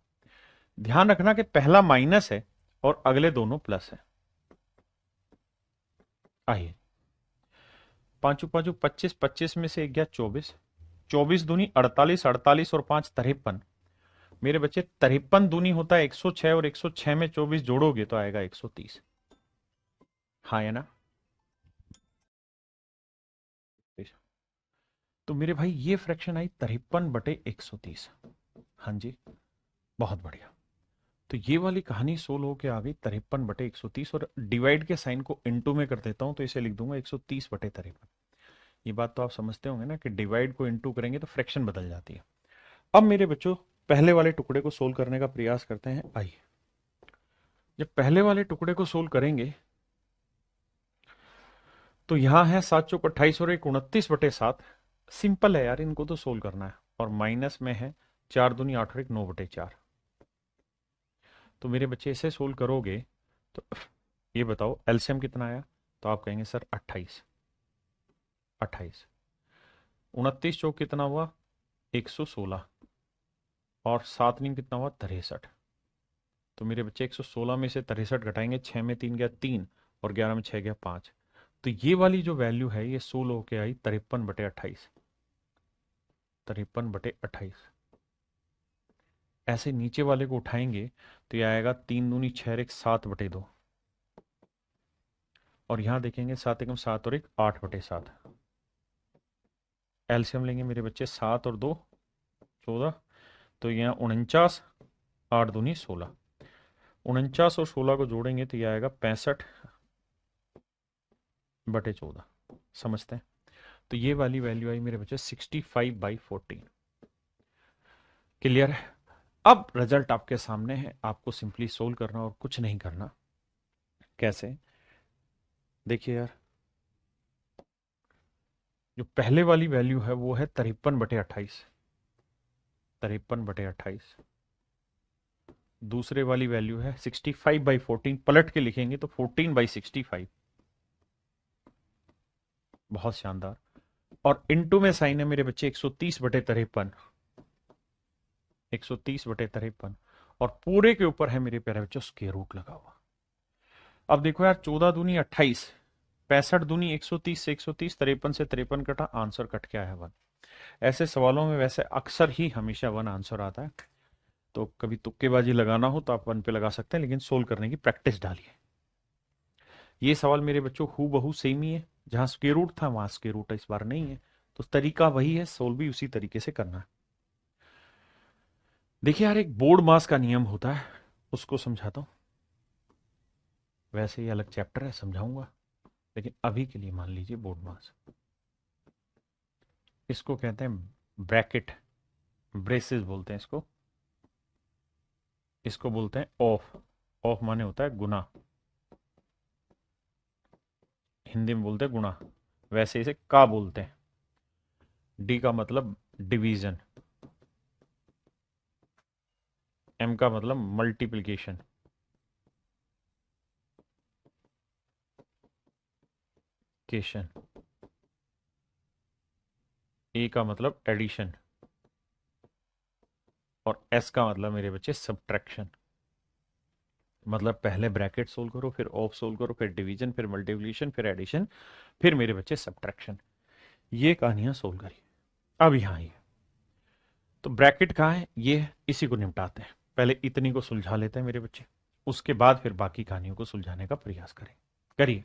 ध्यान रखना कि पहला माइनस है और अगले दोनों प्लस है। आइए, पांचों पांचों 25, 25 में से एक गया 24, 24 दूनी 48, 48 और 5 53। मेरे बच्चे 53 दूनी होता है 106, और 106 में 24 जोड़ोगे तो आएगा 130। हाँ है ना? तो मेरे भाई ये फ्रैक्शन आई 53/130। हाँ जी, बहुत बढ़िया। तो ये वाली कहानी सोल्व होके आ गई 53/130, और डिवाइड के साइन को इनटू में कर देता हूं तो इसे लिख दूंगा 130/53। ये बात तो आप समझते होंगे ना कि डिवाइड को इनटू करेंगे तो फ्रैक्शन बदल जाती है। अब मेरे बच्चों पहले वाले टुकड़े को सोल्व करने का प्रयास करते हैं। आइए, जब पहले वाले टुकड़े को सोल्व करेंगे तो यहां है 7 चौक 28 और 1 29/7। सिंपल है यार, इनको तो सोल्व करना है। और माइनस में है 4 दूनी 8 और 1 9/4। तो मेरे बच्चे इसे सोल्व करोगे तो ये बताओ एलसीएम कितना आया? तो आप कहेंगे सर 28। 28 29 चौक कितना हुआ? 116, और 7 नीम कितना हुआ? 63। तो मेरे बच्चे 116 में से 63 घटाएंगे, 6 में 3 गया 3, और 11 में 6 गया 5। तो ये वाली जो वैल्यू है ये 16 होके आई 53/28। 53/28। ऐसे नीचे वाले को उठाएंगे तो ये आएगा 3 दूनी 6 1 7/2, और यहां देखेंगे 7 एकम 7 और 1 8/7। एलसीएम लेंगे मेरे बच्चे, 7 और 2 14, तो यहाँ 49, 8 दूनी 16, 49 और 16 को जोड़ेंगे तो यह आएगा 65/14। समझते हैं? तो ये वाली वैल्यू आई मेरे बच्चे 65/14। क्लियर है? अब रिजल्ट आपके सामने है, आपको सिंपली सोल्व करना और कुछ नहीं करना। कैसे? देखिए यार, जो पहले वाली वैल्यू है वो है 53/28। 53/28। दूसरे वाली वैल्यू है 65/14, पलट के लिखेंगे तो 14/65। बहुत शानदार। और इनटू में साइन है मेरे बच्चे 130/53। 130/53, और पूरे के ऊपर है मेरे प्यारे बच्चों स्क्वायर रूट लगा हुआ। अब देखो यार, 14 दूनी 28, 65 दूनी 130 से 130, 53 से 53 कटा, आंसर कट के आया 1। ऐसे सवालों में वैसे अक्सर ही हमेशा 1 आंसर आता है। तो कभी तुक्केबाजी लगाना हो तो आप 1 पे लगा सकते हैं, लेकिन सोल्व करने की प्रैक्टिस डालिए। ये सवाल मेरे बच्चों हूबहू सेम ही है, जहां स्क्वायर रूट था वहां स्क्वायर रूट इस बार नहीं है, तो तरीका वही है, सोल्व भी उसी तरीके से करना है। देखिए यार, एक बोर्ड मास का नियम होता है, उसको समझाता हूं। वैसे ही अलग चैप्टर है, समझाऊंगा, लेकिन अभी के लिए मान लीजिए बोर्ड मास। इसको कहते हैं ब्रैकेट, ब्रेसेस बोलते हैं इसको। इसको बोलते हैं ऑफ। ऑफ माने होता है गुना, हिंदी में बोलते हैं गुणा, वैसे इसे का बोलते हैं। डी का मतलब डिवीजन, एम का मतलब मल्टीप्लिकेशन, केशन, ए का मतलब एडिशन, और एस का मतलब मेरे बच्चे सब्ट्रैक्शन। मतलब पहले ब्रैकेट सोल्व करो, फिर ऑफ सोल्व करो, फिर डिवीजन, फिर मल्टीप्लिकेशन, फिर एडिशन, फिर मेरे बच्चे सब्ट्रैक्शन। ये कहानियां सोल्व करिए। अब यहां ये तो ब्रैकेट कहाँ है, ये इसी को निपटाते हैं। पहले इतनी को सुलझा लेते हैं मेरे बच्चे, उसके बाद फिर बाकी कहानियों को सुलझाने का प्रयास करें। करिए।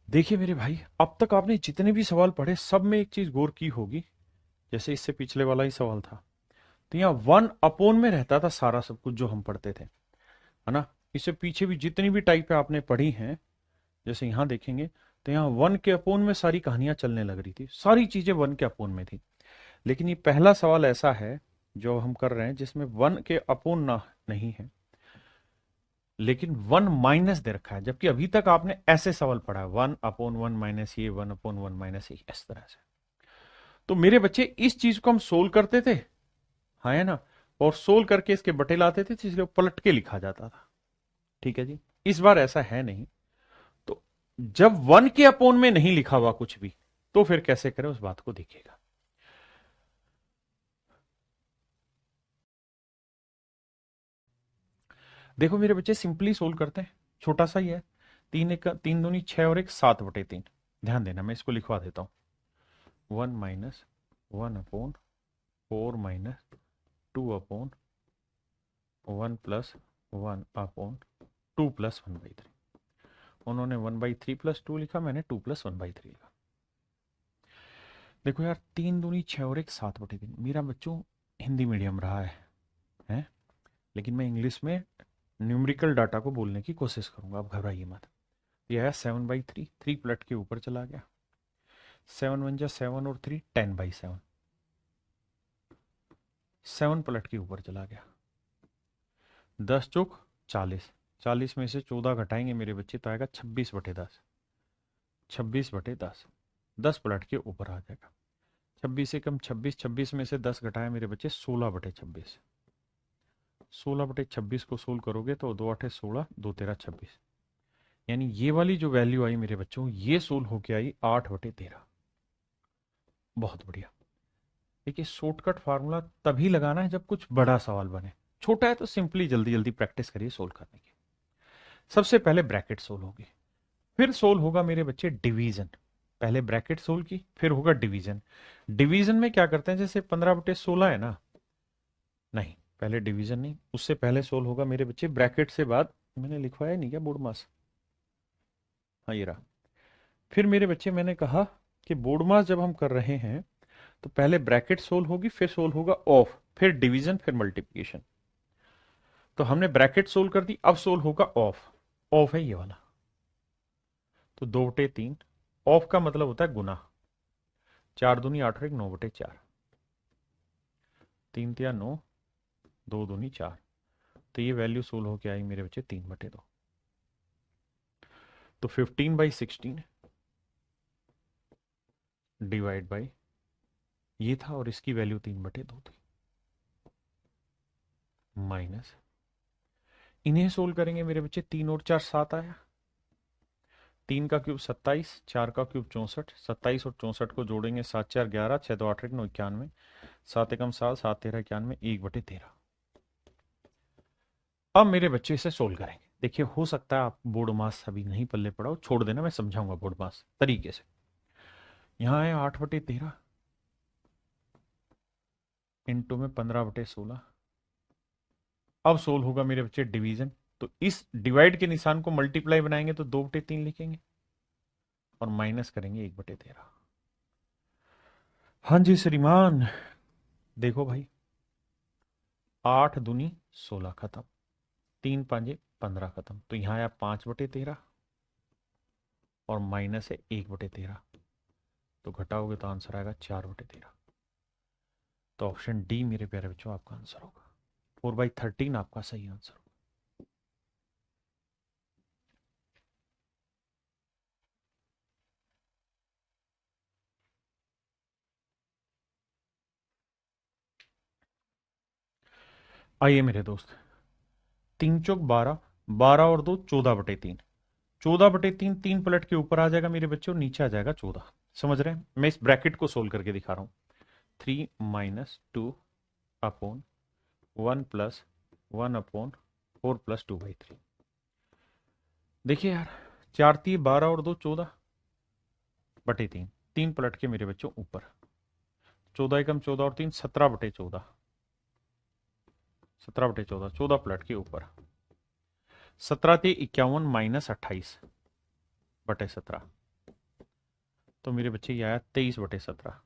देखिए मेरे भाई, अब तक आपने जितने भी सवाल पढ़े सब में एक चीज गौर की होगी, जैसे इससे पिछले वाला ही सवाल था, तो यहाँ वन अपॉन में रहता था सारा सब कुछ जो हम पढ़ते थे, है ना। इससे पीछे भी जितनी भी टाइप पे आपने पढ़ी हैं, जैसे यहाँ देखेंगे तो यहाँ वन के अपोन में सारी कहानियां चलने लग रही थी, सारी चीजें वन के अपोन में थी। लेकिन ये पहला सवाल ऐसा है जो हम कर रहे हैं जिसमें वन के अपोन ना नहीं है, लेकिन वन माइनस दे रखा है, जबकि अभी तक आपने ऐसे सवाल पढ़ा है, वन अपॉन वन माइनस ये, वन अपॉन वन माइनस ये, इस तरह से। तो मेरे बच्चे इस चीज को हम सोल्व करते थे, हाँ है ना, और सोल्व करके इसके बटे लाते थे, तो इसलिए पलट के लिखा जाता था। ठीक है जी। इस बार ऐसा है नहीं, तो जब वन के अपोन में नहीं लिखा हुआ कुछ भी, तो फिर कैसे करें उस बात को देखिएगा। देखो मेरे बच्चे, सिंपली सोल्व करते हैं, छोटा सा ही है। तीन एक तीन दूनी छह और एक सात बटे तीन। ध्यान देना, मैं इसको लिखवा देता हूं। One minus one upon four minus two upon one plus one upon two plus one by three. उन्होंने one by three plus two लिखा, मैंने two plus one by three लिखा। देखो यार, तीन दूनी छह और एक सात बटे तीन। मेरा बच्चों हिंदी मीडियम रहा है? लेकिन मैं इंग्लिश में न्यूमेरिकल डाटा को बोलने की कोशिश करूंगा, आप घबराइए मत। ये आया सेवन बाई थ्री, थ्री पलट के ऊपर चला गया, सेवन वन जा सेवन और three ten by seven, seven पलट के ऊपर चला गया, दस चौक चालीस, चालीस में से चौदह घटाएंगे मेरे बच्चे तो आएगा छब्बीस बटे दस, छब्बीस बटे दस, दस पलट के ऊपर आ जाएगा। छब्बीस से कम छब्बीस, छब्बीस में से दस घटाए मेरे बच्चे सोलह बटे छब्बीस, सोलह बटे छब्बीस को सोल्व करोगे तो दो अठे सोलह, दो तेरह छब्बीस, यानी ये वाली जो वैल्यू आई मेरे बच्चों, ये सोल्व होके आई आठ बटे तेरह। बहुत बढ़िया। देखिए, शॉर्टकट फार्मूला तभी लगाना है जब कुछ बड़ा सवाल बने, छोटा है तो सिंपली जल्दी जल्दी प्रैक्टिस करिए सोल्व करने की। सबसे पहले ब्रैकेट सोल्व होगी, फिर सोल्व होगा मेरे बच्चे डिवीजन। पहले ब्रैकेट सोल्व की, फिर होगा डिवीजन। डिवीजन में क्या करते हैं, जैसे पंद्रह बटे सोलह है ना, नहीं पहले डिवीजन नहीं, उससे पहले सोल्व होगा मेरे बच्चे ब्रैकेट से बाद, मैंने लिखवाया नहीं क्या बोर्ड मास, हाँ ये रहा। फिर मेरे बच्चे मैंने कहा कि बोर्ड मास जब हम कर रहे हैं तो पहले ब्रैकेट सोल्व होगी, फिर सोल्व होगा ऑफ, फिर डिवीजन, फिर मल्टीप्लिकेशन। तो हमने ब्रैकेट सोल्व कर दी, अब सोल्व होगा ऑफ। ऑफ है ये वाला, तो दो बटे तीन, ऑफ का मतलब होता है गुना, चार दूनी आठ और एक नौ बटे चार, तीन तिया नौ, दो दूनी चार, तो ये वैल्यू सोल्व होके आई मेरे बच्चे तीन बटे दो, तो fifteen by sixteen divide by ये था, और इसकी वैल्यू तीन बटे दो थी, माइनस, इन्हें सोल्व करेंगे मेरे बच्चे, तीन और चार सात आया, तीन का क्यूब सत्ताईस, चार का क्यूब चौसठ, सत्ताईस और चौसठ को जोड़ेंगे, सात चार ग्यारह, छह दो आठ एक नौ इक्यानवे, सात एकम सात, सात तेरह इक्यानवे, एक बटे तेरह। अब मेरे बच्चे इसे सोल्व करेंगे। देखिए, हो सकता है आप बोर्ड मास अभी नहीं पल्ले पड़ाओ, छोड़ देना, मैं समझाऊंगा बोर्ड मास तरीके से। यहां है आठ बटे तेरह इंटू में पंद्रह बटे सोलह। अब सोल्व होगा मेरे बच्चे डिवीजन, तो इस डिवाइड के निशान को मल्टीप्लाई बनाएंगे तो 2/3 लिखेंगे और माइनस करेंगे 1/13। हाँ जी श्रीमान, देखो भाई, 8 दूनी 16 खत्म, 3 पांजे 15 खत्म, तो यहां आया 5/13 और माइनस है 1/13, तो घटाओगे तो आंसर आएगा 4/13। तो ऑप्शन डी मेरे प्यारे बच्चों आपका आंसर होगा। 4/13 आपका सही आंसर होगा। आइए मेरे दोस्त, 3 चौक 12, 12 और 2 14/3, 14/3 3 पलट के ऊपर आ जाएगा मेरे बच्चों, नीचे आ जाएगा 14। समझ रहे हैं? मैं इस ब्रैकेट को सोल्व करके दिखा रहा हूं। 3 - 2 अपॉन 1 + 1 अपॉन 4 + 2/3। देखिए यार, 4×3 = 12 और 2 14/3, 3 पलट के मेरे बच्चों ऊपर, 14 एकम 14 और 3 17/14, 17/14, 14 पलट के ऊपर, 17×3 = 51 - 28/17, तो मेरे बच्चे ये आया 23/17।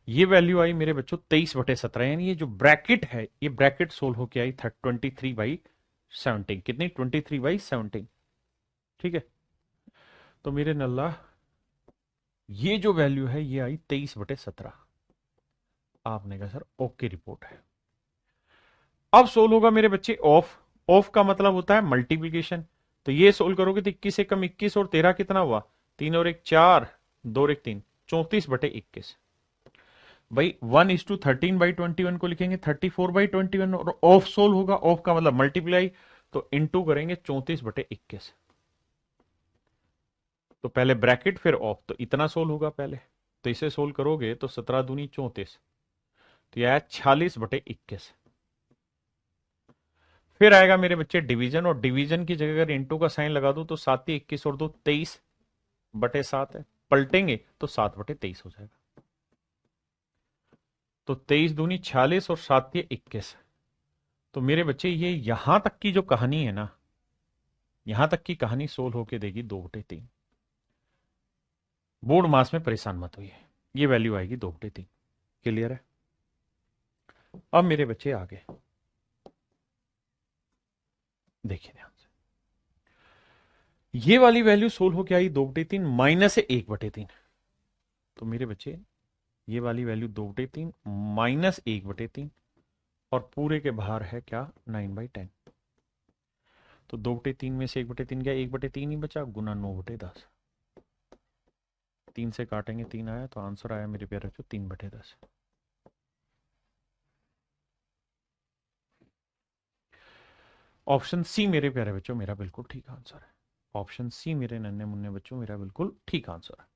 ये वैल्यू आई मेरे बच्चों 23/17, यानी ये जो ब्रैकेट है ये ब्रैकेट सोल्व होके आई 23/17। कितनी? 23/17। ठीक है, तो मेरे नल्ला ये जो वैल्यू है ये आई 23/17। आपने कहा सर ओके रिपोर्ट है। अब सोल्व होगा मेरे बच्चे ऑफ। ऑफ का मतलब होता है मल्टीप्लीकेशन, तो ये सोल्व करोगे तो 21 एकम 21 और 13 कितना हुआ? 3 और 1 4, 2 और 1 3, 34/21। भाई 1:13/21 को लिखेंगे 34/21, और ऑफ सोल्व होगा, ऑफ का मतलब मल्टीप्लाई, तो इंटू करेंगे 34/21। तो पहले ब्रैकेट फिर ऑफ, तो इतना सोल्व होगा पहले, तो इसे सोल्व करोगे तो 17 दूनी 34, तो यह 46/21। फिर आएगा मेरे बच्चे डिवीजन, और डिवीजन की जगह अगर इंटू का साइन लगा दो तो 7 21 और 2 23/7 है, पलटेंगे तो 7/23 हो जाएगा। तो 23 दूनी 46 और 7 21। तो मेरे बच्चे ये यहां तक की जो कहानी है ना, यहां तक की कहानी सोल्व होके देगी 2/3। बोर्ड मास में परेशान मत होइए, ये वैल्यू आएगी 2/3। क्लियर है? अब मेरे बच्चे आगे देखिए ध्यान से, ये वाली वैल्यू सोल्व होके आई 2/3 माइनस है 1/3। तो मेरे बच्चे ये वाली वैल्यू 2/3 माइनस 1/3, और पूरे के बाहर है क्या? 9/10। तो 2/3 में से 1/3 गया, 1/3 ही बचा, गुना 9/10। 3 से काटेंगे 3 आया, तो आंसर आया मेरे प्यारे बच्चों 3/10। ऑप्शन सी मेरे प्यारे बच्चों मेरा बिल्कुल ठीक आंसर है। ऑप्शन सी मेरे नन्हे मुन्ने बच्चों मेरा बिल्कुल ठीक आंसर है।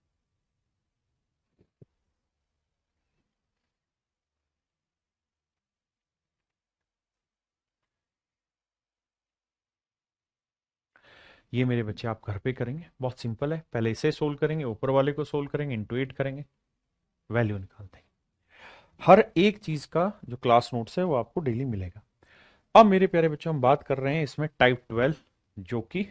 ये मेरे बच्चे आप घर पे करेंगे, बहुत सिंपल है। पहले इसे सोल्व करेंगे, ऊपर वाले को सोल्व करेंगे, इंटू 8 करेंगे, वैल्यू निकाल देंगे। हर एक चीज का जो क्लास नोट्स है वो आपको डेली मिलेगा। अब मेरे प्यारे बच्चों हम बात कर रहे हैं इसमें टाइप 12, जो कि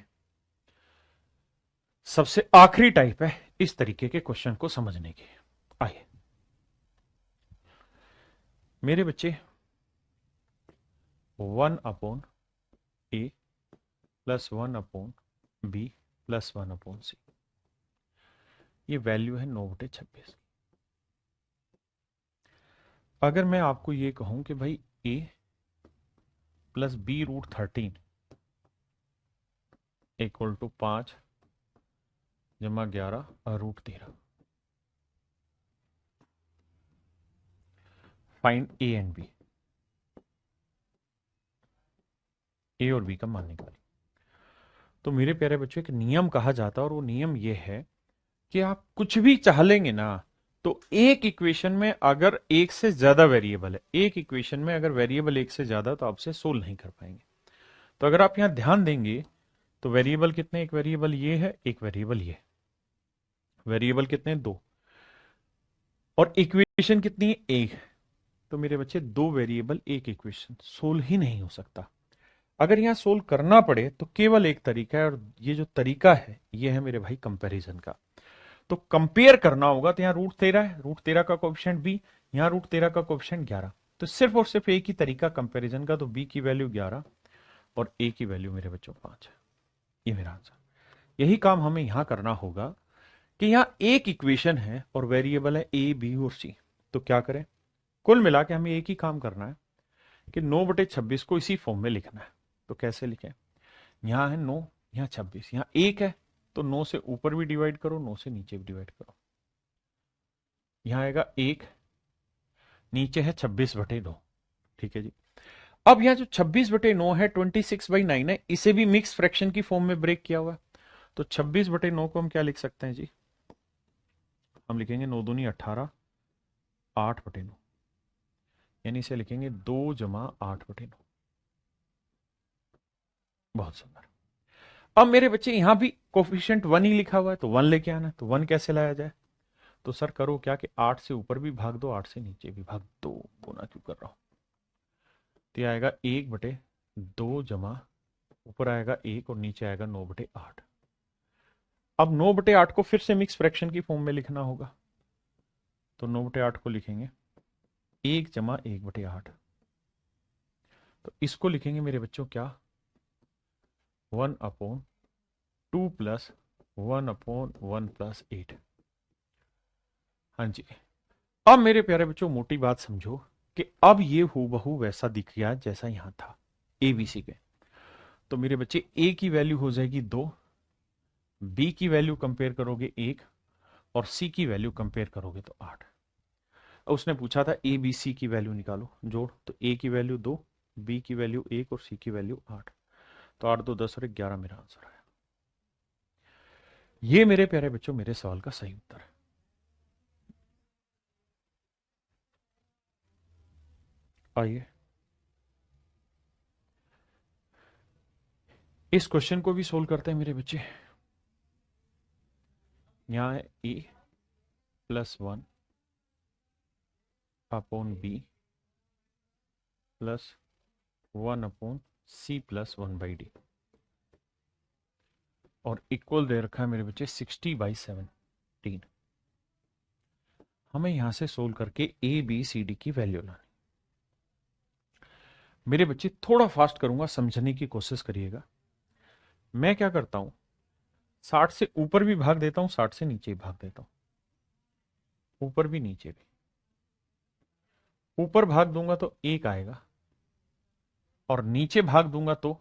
सबसे आखिरी टाइप है इस तरीके के क्वेश्चन को समझने की। आइए मेरे बच्चे, 1/a + 1/b + 1/c, ये वैल्यू है 9/26। अगर मैं आपको ये कहूं कि भाई a + b√13 = 5 + 11√13, find a and b, a और b का मान निकालिए। तो मेरे प्यारे बच्चों एक नियम कहा जाता है, और वो नियम ये है कि आप कुछ भी चाह लेंगे ना, तो एक इक्वेशन में अगर एक से ज्यादा वेरिएबल है, एक इक्वेशन में अगर वेरिएबल एक से ज्यादा, तो आपसे सोल्व नहीं कर पाएंगे। तो अगर आप यहां ध्यान देंगे तो वेरिएबल कितने? एक वेरिएबल ये है, एक वेरिएबल ये, वेरिएबल कितने? 2, और इक्वेशन कितनी है? एक। तो मेरे बच्चे 2 वेरिएबल एक इक्वेशन सोल्व ही नहीं हो सकता। अगर यहां सोल्व करना पड़े तो केवल एक तरीका है, और ये जो तरीका है ये है मेरे भाई कंपैरिजन का। तो कंपेयर करना होगा, तो यहां √13 है, √13 का कोएफिशिएंट बी, यहां √13 का कोएफिशिएंट 11। तो सिर्फ और सिर्फ एक ही तरीका कंपैरिजन का, तो बी की वैल्यू 11 और ए की वैल्यू मेरे बच्चों 5 है। ये मेरा आंसर। यही काम हमें यहां करना होगा कि यहां एक इक्वेशन है और वेरिएबल है ए बी और सी। तो क्या करें, कुल मिला के हमें एक ही काम करना है कि 9/26 को इसी फॉर्म में लिखना है। तो कैसे लिखें, यहां है 9, यहां 26, यहां 1 है, तो 9 से ऊपर भी डिवाइड करो, 9 से नीचे भी डिवाइड करो। यहां आएगा 1, नीचे है 26/9। ठीक है जी। अब यहां जो 26/9 है 26/9 है, इसे भी मिक्स फ्रैक्शन की फॉर्म में ब्रेक किया हुआ है। तो 26/9 को हम क्या लिख सकते हैं जी, हम लिखेंगे 9 दूनी 18, 8/9, यानी इसे लिखेंगे 2 जमा 8/9। बहुत सुंदर। अब मेरे बच्चे यहां भी कोफिशिएंट 1 ही लिखा हुआ है, तो 1 लेके आना है। तो 1 कैसे लाया जाए, तो सर करो क्या कि 8 से ऊपर भी भाग दो, 8 से नीचे भी भाग दो, गुना क्यों कर रहा हूं। तो यह आएगा 1/2 जमा, ऊपर आएगा 1 और नीचे आएगा 9/8। अब 9/8 को फिर से मिक्स फ्रैक्शन की फॉर्म में लिखना होगा। तो 9/8 को लिखेंगे 1 जमा 1/8। तो इसको लिखेंगे मेरे बच्चों क्या, 1/2 प्लस 1/1 + 8। हाँ जी। अब मेरे प्यारे बच्चों मोटी बात समझो कि अब ये हूबहू वैसा दिख गया जैसा यहां था एबीसी के। तो मेरे बच्चे ए की वैल्यू हो जाएगी 2, बी की वैल्यू कंपेयर करोगे 1 और सी की वैल्यू कंपेयर करोगे तो 8। उसने पूछा था ए बी सी की वैल्यू निकालो जोड़, तो ए की वैल्यू 2, बी की वैल्यू 1 और सी की वैल्यू 8। तो 8 2 10 और 11 मेरा आंसर आया। ये मेरे प्यारे बच्चों मेरे सवाल का सही उत्तर है। आइए इस क्वेश्चन को भी सोल्व करते हैं मेरे बच्चे। यहां है ए +1 अपॉन बी +1/c +1/d और इक्वल दे रखा है मेरे बच्चे 60/17। हमें यहां से सोल्व करके ए बी सी डी की वैल्यू लानी। मेरे बच्चे थोड़ा फास्ट करूंगा, समझने की कोशिश करिएगा। मैं क्या करता हूं, 60 से ऊपर भी भाग देता हूं, 60 से नीचे भी भाग देता हूं, ऊपर भी नीचे भी। ऊपर भाग दूंगा तो 1 आएगा और नीचे भाग दूंगा तो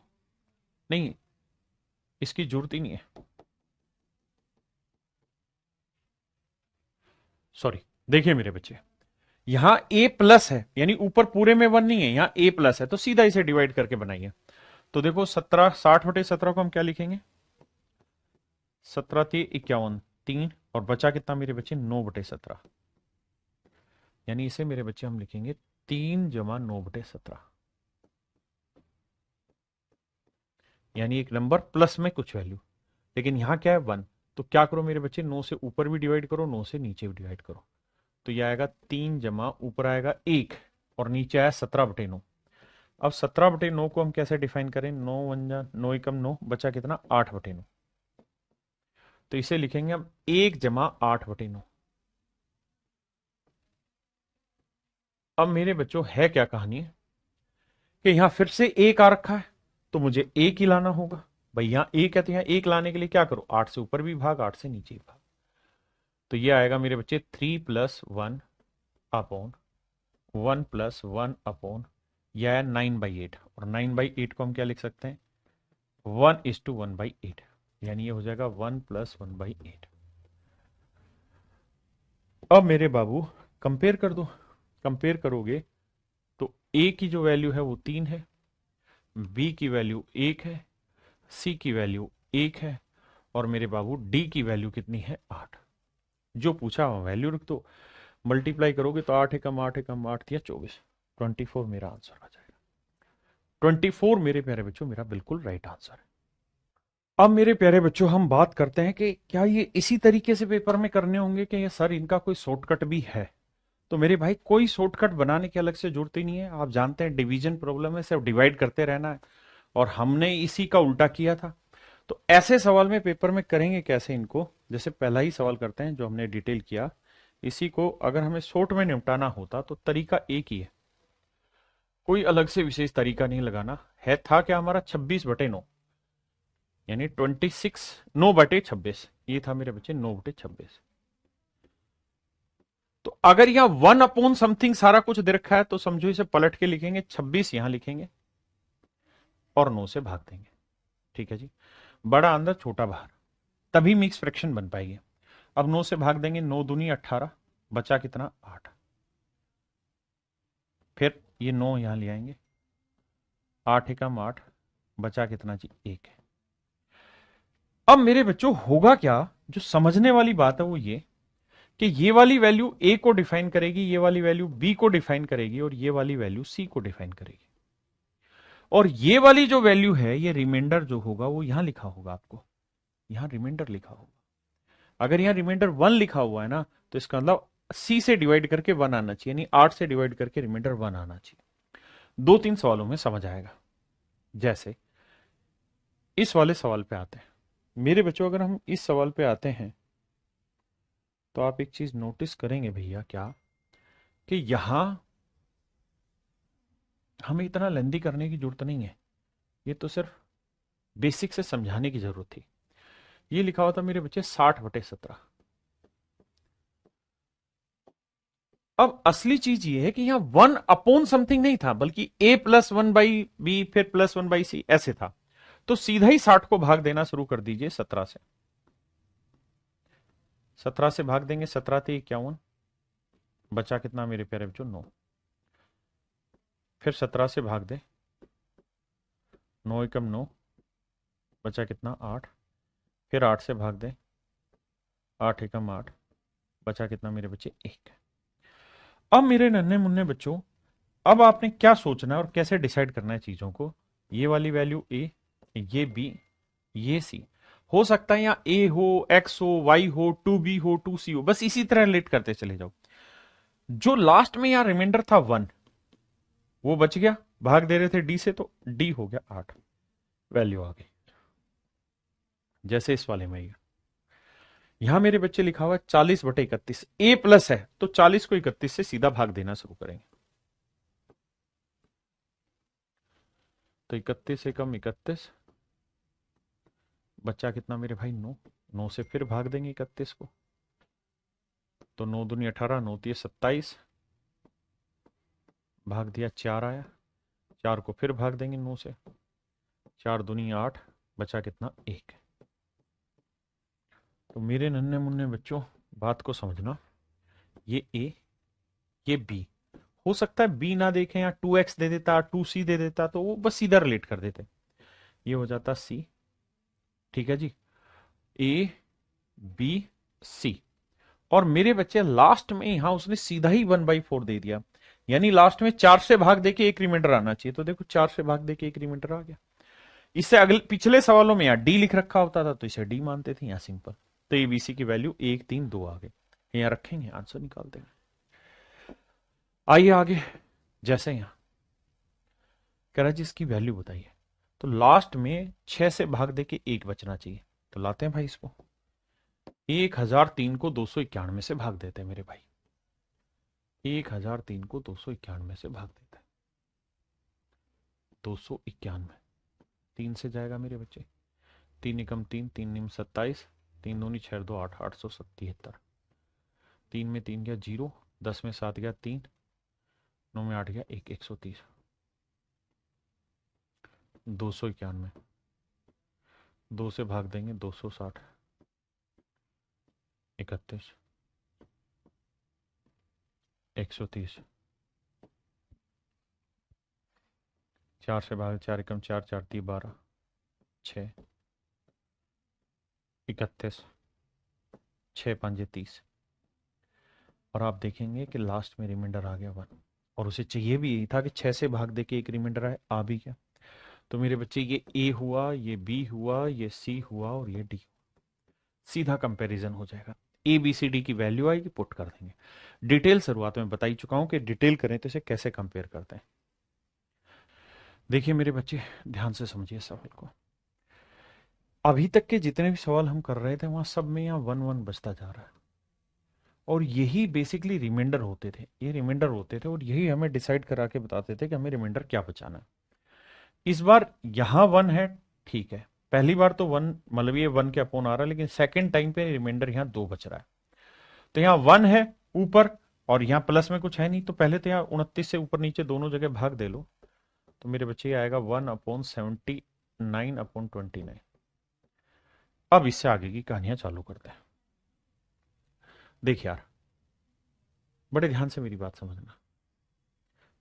नहीं, इसकी जरूरत ही नहीं है। सॉरी, देखिए मेरे बच्चे, यहां ए प्लस है, यानी ऊपर पूरे में 1 नहीं है, यहां ए प्लस है, तो सीधा इसे डिवाइड करके बनाइए। तो देखो 17, 60/17 को हम क्या लिखेंगे, 17 × 51 3, और बचा कितना मेरे बच्चे 9/17, यानी इसे मेरे बच्चे हम लिखेंगे 3 जमा 9/17, यानी एक नंबर प्लस में कुछ वैल्यू, लेकिन यहां क्या है 1। तो क्या करो मेरे बच्चे, 9 से ऊपर भी डिवाइड करो, 9 से नीचे भी डिवाइड करो। तो यह आएगा 3 जमा, ऊपर आएगा 1 और नीचे आया 17/9। अब 17/9 को हम कैसे डिफाइन करें, 9 1 जा 9 एकम 9, बचा कितना 8/9। तो इसे लिखेंगे हम 1 जमा 8/9। अब मेरे बच्चों है क्या कहानी कि यहां फिर से 1 आ रखा है, तो मुझे 1 ही लाना होगा। भाई यहां 1 है तो यहां 1 लाने के लिए क्या करो, 8 से ऊपर भी भाग, 8 से नीचे भी भाग। तो ये आएगा मेरे बच्चे 3 + 1 अपॉन 1 + 1 अपॉन, यह है 9/8, और 9/8 को हम क्या लिख सकते हैं, 1:1/8, यानी ये हो जाएगा 1 + 1/8। अब मेरे बाबू कंपेयर कर दो, कंपेयर करोगे तो ए की जो वैल्यू है वो 3 है, बी की वैल्यू 1 है, सी की वैल्यू 1 है, और मेरे बाबू डी की वैल्यू कितनी है 8। जो पूछा हुआ वैल्यू रख दो, मल्टीप्लाई करोगे तो 8 एकम 8 एकम 8 दिया 24, 24 मेरा आंसर आ जाएगा। 24 मेरे प्यारे बच्चों मेरा बिल्कुल राइट आंसर है। अब मेरे प्यारे बच्चों हम बात करते हैं कि क्या ये इसी तरीके से पेपर में करने होंगे कि ये सर इनका कोई शॉर्टकट भी है। तो मेरे भाई कोई शॉर्टकट बनाने की अलग से जरूरत ही नहीं है। आप जानते हैं डिवीजन प्रॉब्लम है, सिर्फ डिवाइड करते रहना है और हमने इसी का उल्टा किया था। तो ऐसे सवाल में पेपर में करेंगे कैसे इनको, जैसे पहला ही सवाल करते हैं जो हमने डिटेल किया, इसी को अगर हमें शॉर्ट में निपटाना होता तो तरीका एक ही है, कोई अलग से विशेष तरीका नहीं लगाना है। था क्या हमारा 26/9, यानी 26, 9/26, ये था मेरे बच्चे 9/26। तो अगर यहां 1/समथिंग सारा कुछ दे रखा है तो समझो इसे पलट के लिखेंगे, 26 यहां लिखेंगे और 9 से भाग देंगे। ठीक है जी, बड़ा अंदर छोटा बाहर, तभी मिक्स फ्रैक्शन बन पाएगी। अब 9 से भाग देंगे, 9 दूनी 18, बचा कितना 8। फिर ये 9 यहां ले आएंगे, 8 एकम 8, बचा कितना जी 1। अब मेरे बच्चों होगा क्या, जो समझने वाली बात है वो कि ये वाली वैल्यू ए को डिफाइन करेगी, ये वाली वैल्यू बी को डिफाइन करेगी और ये वाली वैल्यू सी को डिफाइन करेगी। और ये वाली जो वैल्यू है, ये रिमाइंडर जो होगा वो यहां लिखा होगा, आपको यहां रिमाइंडर लिखा होगा। अगर यहां रिमाइंडर 1 लिखा हुआ है ना, तो इसका मतलब सी से डिवाइड करके 1 आना चाहिए, यानी 8 से डिवाइड करके रिमाइंडर 1 आना चाहिए। 2-3 सवालों में समझ आएगा। जैसे इस वाले सवाल पे आते हैं मेरे बच्चों, अगर हम इस सवाल पे आते हैं तो आप एक चीज नोटिस करेंगे भैया, क्या कि यहां हमें इतना लेंदी करने की जरूरत नहीं है, ये तो सिर्फ बेसिक से समझाने की जरूरत थी। ये लिखा हुआ था मेरे बच्चे 60/17। अब असली चीज ये है कि यहां 1/समथिंग नहीं था, बल्कि a+1/b फिर +1/c ऐसे था। तो सीधा ही 60 को भाग देना शुरू कर दीजिए 17 से। 17 से भाग देंगे, 17 × 51, बचा कितना मेरे प्यारे बच्चों 9। फिर 17 से भाग दे, 9 एकम 9, बचा कितना 8। फिर 8 से भाग दे, 8 एकम 8, बचा कितना मेरे बच्चे 1। अब मेरे नन्हे मुन्ने बच्चों, अब आपने क्या सोचना है और कैसे डिसाइड करना है चीजों को। ये वाली वैल्यू ए, ये बी, ये सी। हो सकता है यहाँ ए हो, एक्स हो, वाई हो, 2b हो, 2c हो, बस इसी तरह रिलेट करते चले जाओ। जो लास्ट में यहां रिमाइंडर था 1, वो बच गया, भाग दे रहे थे डी से, तो डी हो गया 8, वैल्यू आ गई। जैसे इस वाले में यहां मेरे बच्चे लिखा हुआ 40/31, ए प्लस है तो 40 को 31 से सीधा भाग देना शुरू करेंगे। तो 31 एकम 31, बच्चा कितना मेरे भाई 9। 9 से फिर भाग देंगे 31 को, तो 9 दूनी 18, 9 × 27, भाग दिया 4 आया। 4 को फिर भाग देंगे 9 से, 4 दूनी 8, बचा कितना 1। तो मेरे नन्हे मुन्ने बच्चों बात को समझना, ये ए, ये बी। हो सकता है बी ना देखें, या 2x दे देता, 2c दे देता, तो वो बस सीधा रिलेट कर देते, ये हो जाता सी। ठीक है जी, ए बी सी। और मेरे बच्चे लास्ट में यहां उसने सीधा ही 1/4 दे दिया, यानी लास्ट में 4 से भाग देके एक रिमाइंडर आना चाहिए। तो देखो 4 से भाग देके एक रिमाइंडर आ गया। इससे अगले पिछले सवालों में यहां डी लिख रखा होता था तो इसे डी मानते थे, यहां सिंपल। तो एबीसी की वैल्यू 1 3 2 आ गई, यहां रखेंगे, आंसर निकाल देंगे। आइए आगे, जैसे यहां कह रहा जी इसकी वैल्यू बताइए, तो लास्ट में 6 से भाग देके 1 बचना चाहिए। तो लाते हैं भाई इसको, 1003 को 291 से भाग देते हैं मेरे भाई। 1003 को 291 से भाग देते हैं, 291, 3 से जाएगा मेरे बच्चे, 3 एकम 3, 3 निम 27, 3 दूनी 6 2 8, 877। 3 में 3 गया 0, 10 में 7 गया 3, 9 में 8 गया 1, 130। 291, 2 से भाग देंगे 260, 31, 130। 4 से भाग, 4 एकम 4, 4 3 12, 6, 31, 6 5 30। और आप देखेंगे कि लास्ट में रिमाइंडर आ गया 1, और उसे चाहिए भी यही था कि 6 से भाग दे के एक रिमाइंडर आए, आ भी गया। तो मेरे बच्चे ये ए हुआ, ये बी हुआ, ये सी हुआ और ये डी, सीधा कंपैरिजन हो जाएगा। ए बी सी डी की वैल्यू आएगी, पुट कर देंगे। डिटेल शुरुआत में बता ही चुका हूं कि डिटेल करें तो इसे कैसे कंपेयर करते हैं। देखिए मेरे बच्चे, ध्यान से समझिए सवाल को। अभी तक के जितने भी सवाल हम कर रहे थे वहां सब में यहाँ वन वन बचता जा रहा है, और यही बेसिकली रिमाइंडर होते थे, ये रिमाइंडर होते थे, और यही हमें डिसाइड करा के बताते थे कि हमें रिमाइंडर क्या बचाना है। इस बार यहाँ वन है, ठीक है। पहली बार तो वन, मतलब ये वन के अपोन आ रहा है, लेकिन सेकेंड टाइम पे रिमाइंडर यहाँ दो बच रहा है। तो यहाँ वन है ऊपर, और यहाँ प्लस में कुछ है नहीं, तो पहले तो यहाँ 29 से ऊपर नीचे दोनों जगह भाग दे लो, तो मेरे बच्चे ये आएगा 1/79/29। अब इससे आगे की कहानियां चालू करते हैं। देख यार, बड़े ध्यान से मेरी बात समझना।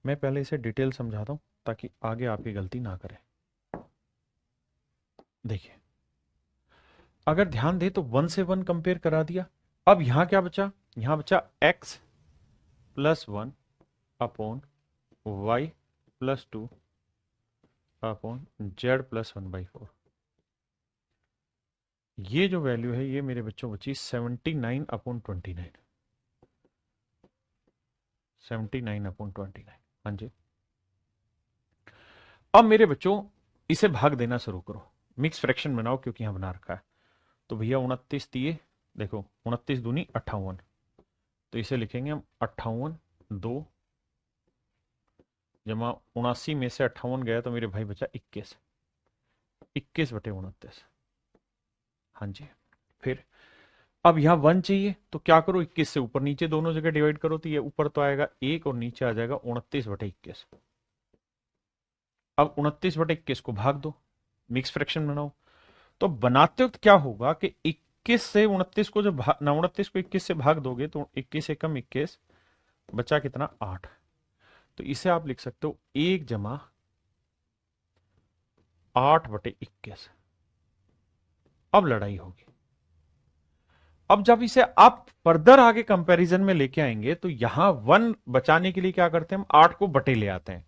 मैं पहले इसे डिटेल समझाता हूं ताकि आगे आप ये गलती ना करें। देखिए, अगर ध्यान दे तो वन से वन कंपेयर करा दिया। अब यहां क्या बचा? यहां बचा x plus one upon y+2 upon z+1/4। ये जो वैल्यू है ये मेरे बच्चों बची 79/29। 79/29। हाँ जी। अब मेरे बच्चों इसे भाग देना शुरू करो, मिक्स फ्रैक्शन बनाओ, क्योंकि यहां बना रखा है। तो भैया 29 दिए, देखो 29 दूनी 58, तो इसे लिखेंगे हम 58 2 जमा 79 में से 58 गया तो मेरे भाई बचा 21, 21/29। हाँ जी। फिर अब यहां वन चाहिए, तो क्या करो, 21 से ऊपर नीचे दोनों जगह डिवाइड करो, तो ये ऊपर तो आएगा 1 और नीचे आ जाएगा 29/21। अब 29/21 को भाग दो, मिक्स फ्रैक्शन बनाओ। तो बनाते वक्त क्या होगा कि 21 से 29 को जब 29 को 21 से भाग दोगे तो 21 एकम 21, बचा कितना? 8। तो इसे आप लिख सकते हो 1/8/21। अब लड़ाई होगी। अब जब इसे आप फर्दर आगे कंपैरिजन में लेके आएंगे तो यहां वन बचाने के लिए क्या करते हैं, हम 8 को बटे ले आते हैं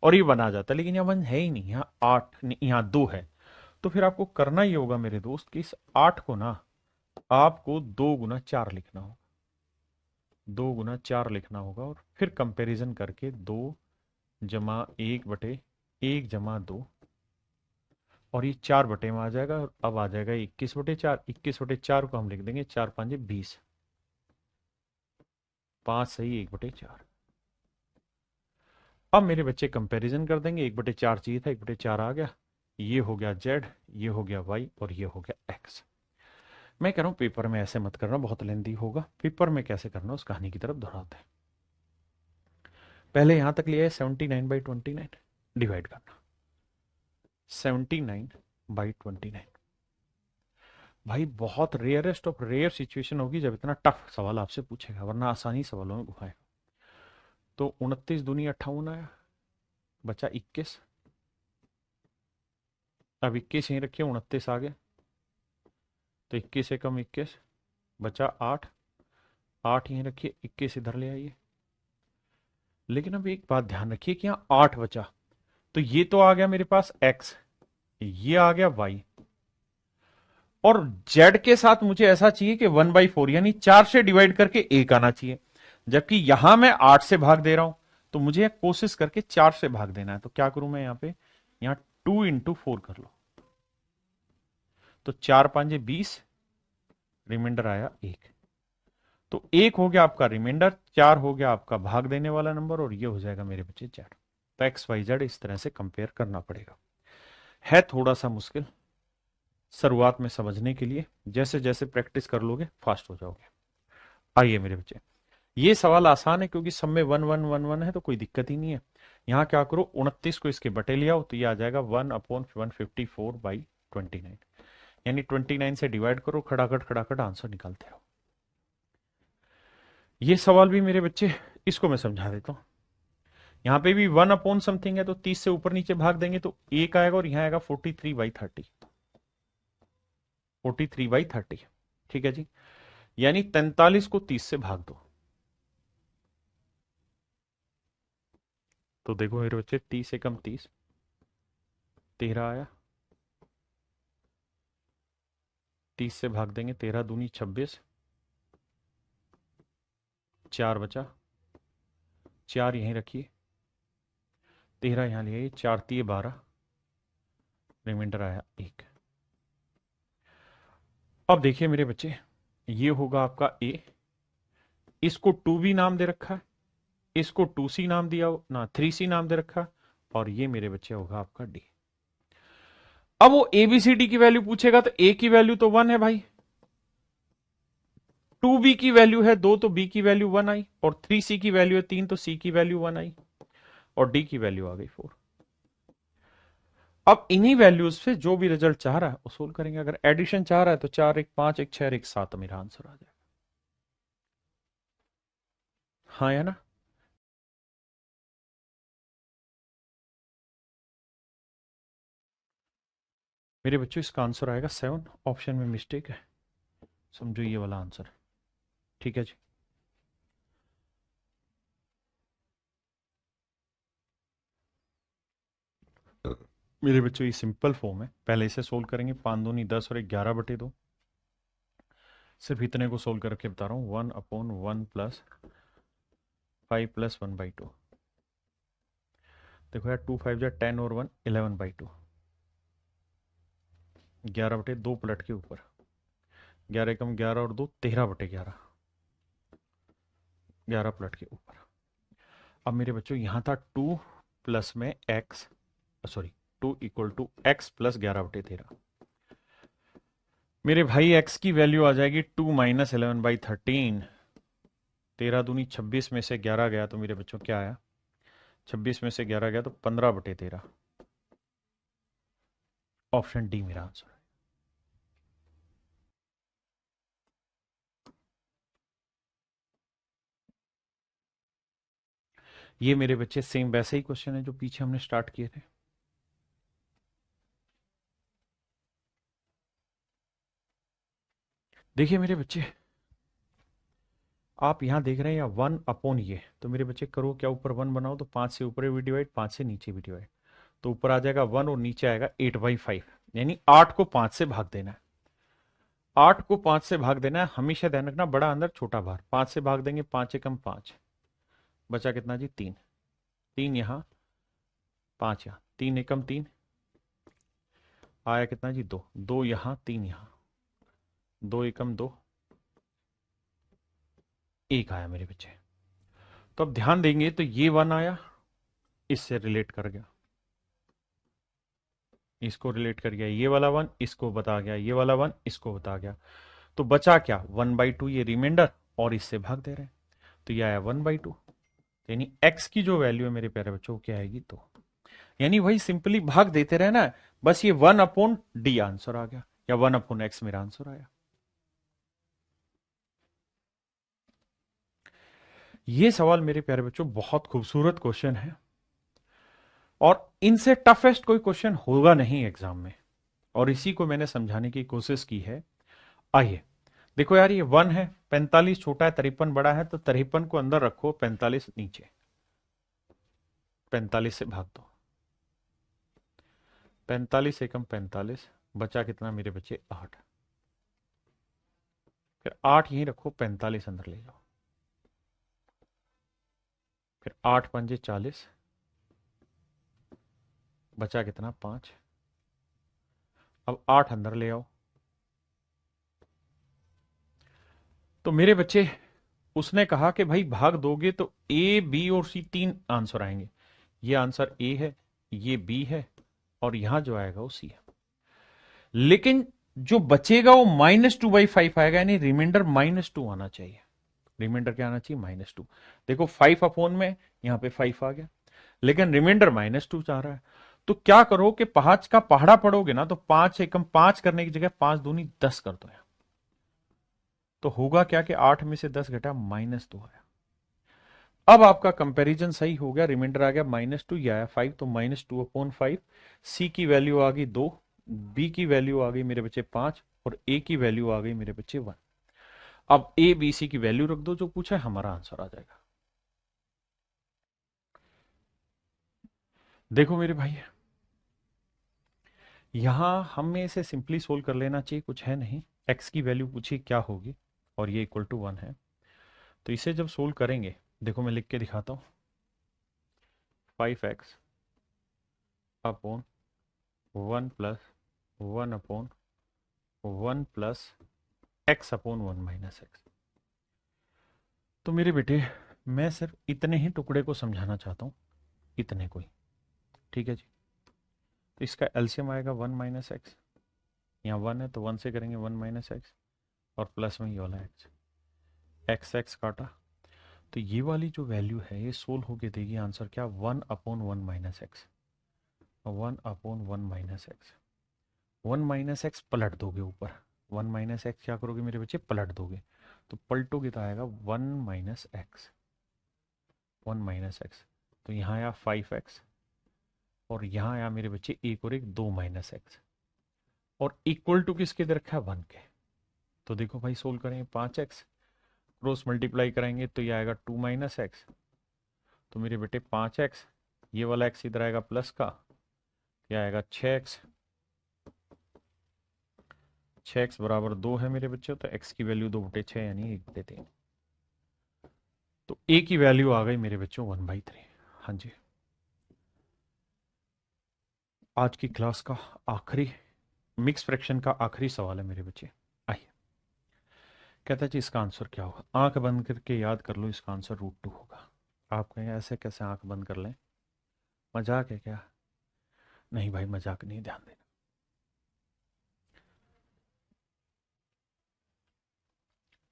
और ये बना जाता है, लेकिन यहां वन है ही नहीं, यहां 8 यहां 2 है। तो फिर आपको करना ही होगा मेरे दोस्त कि इस 8 को ना आपको 2 × 4 लिखना होगा, 2 × 4 लिखना होगा, और फिर कंपैरिजन करके 2 = 1/1 = 2, और ये 4 में आ जाएगा, और अब आ जाएगा 21/4। 21/4 को हम लिख देंगे 4 5 20, 5 सही 1/4। अब मेरे बच्चे कंपैरिजन कर देंगे, 1/4 चाहिए था, 1/4 आ गया। ये हो गया z, ये हो गया y, और ये हो गया x। मैं कह रहा हूं पेपर में ऐसे मत करना, बहुत लेंदी होगा। पेपर में कैसे करना उस कहानी की तरफ दोहराते हैं। पहले यहां तक लिया है 79/29, डिवाइड करना 79/29। भाई बहुत रेयरेस्ट ऑफ रेयर सिचुएशन होगी जब इतना टफ सवाल आपसे पूछेगा, वरना आसानी सवालों में घुमाएगा। तो 29 दूनी 58 आया, बचा 21। अब 21 यहीं रखिए, 29 आ गया, तो 21 एकम 21, बचा 8। 8 यहीं रखिए, 21 इधर ले आइए। लेकिन अब एक बात ध्यान रखिए कि यहां 8 बचा, तो ये तो आ गया मेरे पास x, ये आ गया y, और z के साथ मुझे ऐसा चाहिए कि 1/4 यानी 4 से डिवाइड करके 1 आना चाहिए, जबकि यहां मैं 8 से भाग दे रहा हूं, तो मुझे कोशिश करके 4 से भाग देना है। तो क्या करूं मैं यहां पे, यहां 2 × 4 कर लो, तो 4 5 20, रिमाइंडर आया 1। तो 1 हो गया आपका रिमाइंडर, 4 हो गया आपका भाग देने वाला नंबर, और ये हो जाएगा मेरे बच्चे z। तो एक्स वाई जेड इस तरह से कंपेयर करना पड़ेगा। है थोड़ा सा मुश्किल शुरुआत में समझने के लिए, जैसे जैसे प्रैक्टिस कर लोगे फास्ट हो जाओगे। आइए मेरे बच्चे, ये सवाल आसान है क्योंकि सब में 1 1 1 1 है, तो कोई दिक्कत ही नहीं है। यहां क्या करो, 29 को इसके बटे ले आओ, तो ये आ जाएगा 1/154/29, यानी 29 से डिवाइड करो, खड़ाखट खड़ाखट आंसर निकालते रहो। ये सवाल भी मेरे बच्चे, इसको मैं समझा देता हूं। यहां पे भी 1/समथिंग है, तो 30 से ऊपर नीचे भाग देंगे तो 1 आएगा, और यहां आएगा 43/30, 43/30। ठीक है जी, यानी 43 को 30 से भाग दो, तो देखो मेरे बच्चे 30 एकम 30, 13 आया। 30 से भाग देंगे, 13 दूनी 26, 4 बचा, 4 यहीं रखिए। 13 यहाँ लिया, ये 4 3 12, रिमाइंडर आया 1। अब देखिए मेरे बच्चे, ये होगा आपका ए, इसको 2b नाम दे रखा है, इसको 2c नाम दिया ना, 3c नाम दे रखा है, और ये मेरे बच्चे होगा आपका डी। अब वो एबीसीडी की वैल्यू पूछेगा तो ए की वैल्यू तो 1 है भाई, 2b की वैल्यू है 2 तो b की वैल्यू 1 आई, और 3c की वैल्यू है 3 तो c की वैल्यू 1 आई, और डी की वैल्यू आ गई 4। अब इन्हीं वैल्यूज से जो भी रिजल्ट चाह रहा है वो सोल्व करेंगे। अगर एडिशन चाह रहा है तो 4 1 5 1 6 1 7 मेरा आंसर आ जाएगा। हाँ या ना? मेरे बच्चों इसका आंसर आएगा 7, ऑप्शन में मिस्टेक है, समझो ये वाला आंसर। ठीक है जी। मेरे बच्चों ये सिंपल फॉर्म है, पहले इसे सोल्व करेंगे, 5 दूनी 10 और 11/2, सिर्फ इतने को सोल्व करके बता रहा हूँ। 1/1 प्लस 5 प्लस 1/2, देखो यार 2 5 जा 10 और 1 11/2, 11/2 पलट के ऊपर, 11 कम 11 और 2 13/11, 11 पलट के ऊपर। अब मेरे बच्चों यहां था 2 प्लस में x, sorry 2 equal to x plus 11/13। मेरे भाई x की वैल्यू आ जाएगी 2 माइनस 11/13, 13 दूनी 26 में से 11 गया तो मेरे बच्चों क्या आया, 26 में से 11 गया तो 15/13, ऑप्शन डी मेरा आंसर है। ये मेरे बच्चे सेम वैसे ही क्वेश्चन है जो पीछे हमने स्टार्ट किए थे। देखिए मेरे बच्चे, आप यहां देख रहे हैं या 1 अपॉन ये, तो मेरे बच्चे करो क्या, ऊपर 1 बनाओ तो 5 से ऊपर भी डिवाइड, 5 से नीचे भी डिवाइड, तो ऊपर आ जाएगा 1 और नीचे आएगा 8/5, यानी 8 को 5 से भाग देना है। 8 को 5 से भाग देना है, हमेशा ध्यान रखना बड़ा अंदर छोटा बाहर। 5 से भाग देंगे, 5 एकम 5, बचा कितना जी 3, 3 यहां 5 यहां, 3 एकम 3 आया कितना जी 2, 2 यहां 3 यहां, 2 एकम 2 1 आया मेरे बच्चे। तो अब ध्यान देंगे तो ये 1 आया, इससे रिलेट कर गया, इसको रिलेट कर गया, ये वाला 1 इसको बता गया, ये वाला 1 इसको बता गया, तो बचा क्या 1/2, ये रिमाइंडर, और इससे भाग दे रहे हैं, तो ये आया 1/2, यानी x की जो वैल्यू है मेरे प्यारे बच्चों क्या आएगी 2, यानी वही सिंपली भाग देते रहना है, बस ये 1/d आंसर आ गया, या 1/x मेरा आंसर आया। ये सवाल मेरे प्यारे बच्चों बहुत खूबसूरत क्वेश्चन है, और इनसे टफेस्ट कोई क्वेश्चन होगा नहीं एग्जाम में, और इसी को मैंने समझाने की कोशिश की है। आइए देखो यार, ये 1 है, 45 छोटा है 53 बड़ा है, तो 53 को अंदर रखो, 45 नीचे, 45 से भाग दो, 45 एकम 45, बचा कितना मेरे बच्चे 8, फिर 8 यहीं रखो, 45 अंदर ले जाओ, फिर 8 पंजे 40, बचा कितना 5, अब 8 अंदर ले आओ, तो मेरे बच्चे उसने कहा कि भाई भाग दोगे तो ए बी और सी 3 आंसर आएंगे, ये आंसर ए है, ये बी है, और यहां जो आएगा वो सी है, लेकिन जो बचेगा वो -2/5 आएगा, यानी रिमाइंडर -2 आना चाहिए, रिमाइंडर क्या आना चाहिए -2। देखो 5 अपॉन में यहां पे 5 आ गया, लेकिन रिमाइंडर -2 चाह रहा है, तो क्या करो कि 5 का पहाड़ा पढ़ोगे ना, तो 5 एकम 5 करने की जगह 5 दूनी 10 कर दो, तो होगा क्या कि 8 में से 10 घटा -2 आया। अब आपका कंपैरिजन सही हो गया, रिमाइंडर आ गया -2, ये आया 5, तो -2/5, सी की वैल्यू आ गई 2, बी की वैल्यू आ गई मेरे बच्चे 5, और ए की वैल्यू आ गई मेरे बच्चे 1। अब ए बी सी की वैल्यू रख दो जो पूछा है, हमारा आंसर आ जाएगा। देखो मेरे भाई, यहां हमें इसे सिंपली सोल्व कर लेना चाहिए, कुछ है नहीं, एक्स की वैल्यू पूछी क्या होगी, और ये इक्वल टू 1 है, तो इसे जब सोल्व करेंगे, देखो मैं लिख के दिखाता हूं, 5x upon 1 plus 1 upon 1 plus x upon 1 minus x. तो मेरे बेटे मैं सिर्फ इतने ही टुकड़े को समझाना चाहता हूँ, इतने को ही, ठीक है जी। तो इसका एलसीएम आएगा 1 माइनस एक्स, यहाँ 1 है तो 1 से करेंगे 1 माइनस एक्स और प्लस में ये वाला एक्स एक्स काटा। तो ये वाली जो वैल्यू है ये सोल्व होके देगी आंसर क्या, 1 upon 1 minus x, 1 upon 1 minus x. 1 minus x पलट दोगे ऊपर, 1 माइनस एक्स क्या करोगे मेरे बच्चे, पलट दोगे। तो पलटोगे तो आएगा 1 माइनस एक्स, 1 माइनस एक्स। तो यहाँ आया 5x और यहाँ आया मेरे बच्चे एक और एक 2 माइनस एक्स, और इक्वल टू किसके दे रखा है, 1 के। तो देखो भाई सोल्व करेंगे 5x, क्रॉस मल्टीप्लाई करेंगे तो ये आएगा 2 माइनस एक्स। तो मेरे बेटे 5x, ये वाला x इधर आएगा प्लस का, क्या आएगा 6x, 6x बराबर 2 है मेरे बच्चों। तो x की वैल्यू 2/6 यानी 1/3। तो a की वैल्यू आ गई मेरे बच्चों 1/3। हाँ जी, आज की क्लास का आखिरी मिक्स फ्रैक्शन का आखिरी सवाल है मेरे बच्चे। आइए, कहता है जी इसका आंसर क्या होगा, आंख बंद करके याद कर लो, इसका आंसर √2 होगा। आप कहें ऐसे कैसे आंख बंद कर लें, मजाक है क्या? नहीं भाई मजाक नहीं, ध्यान देना।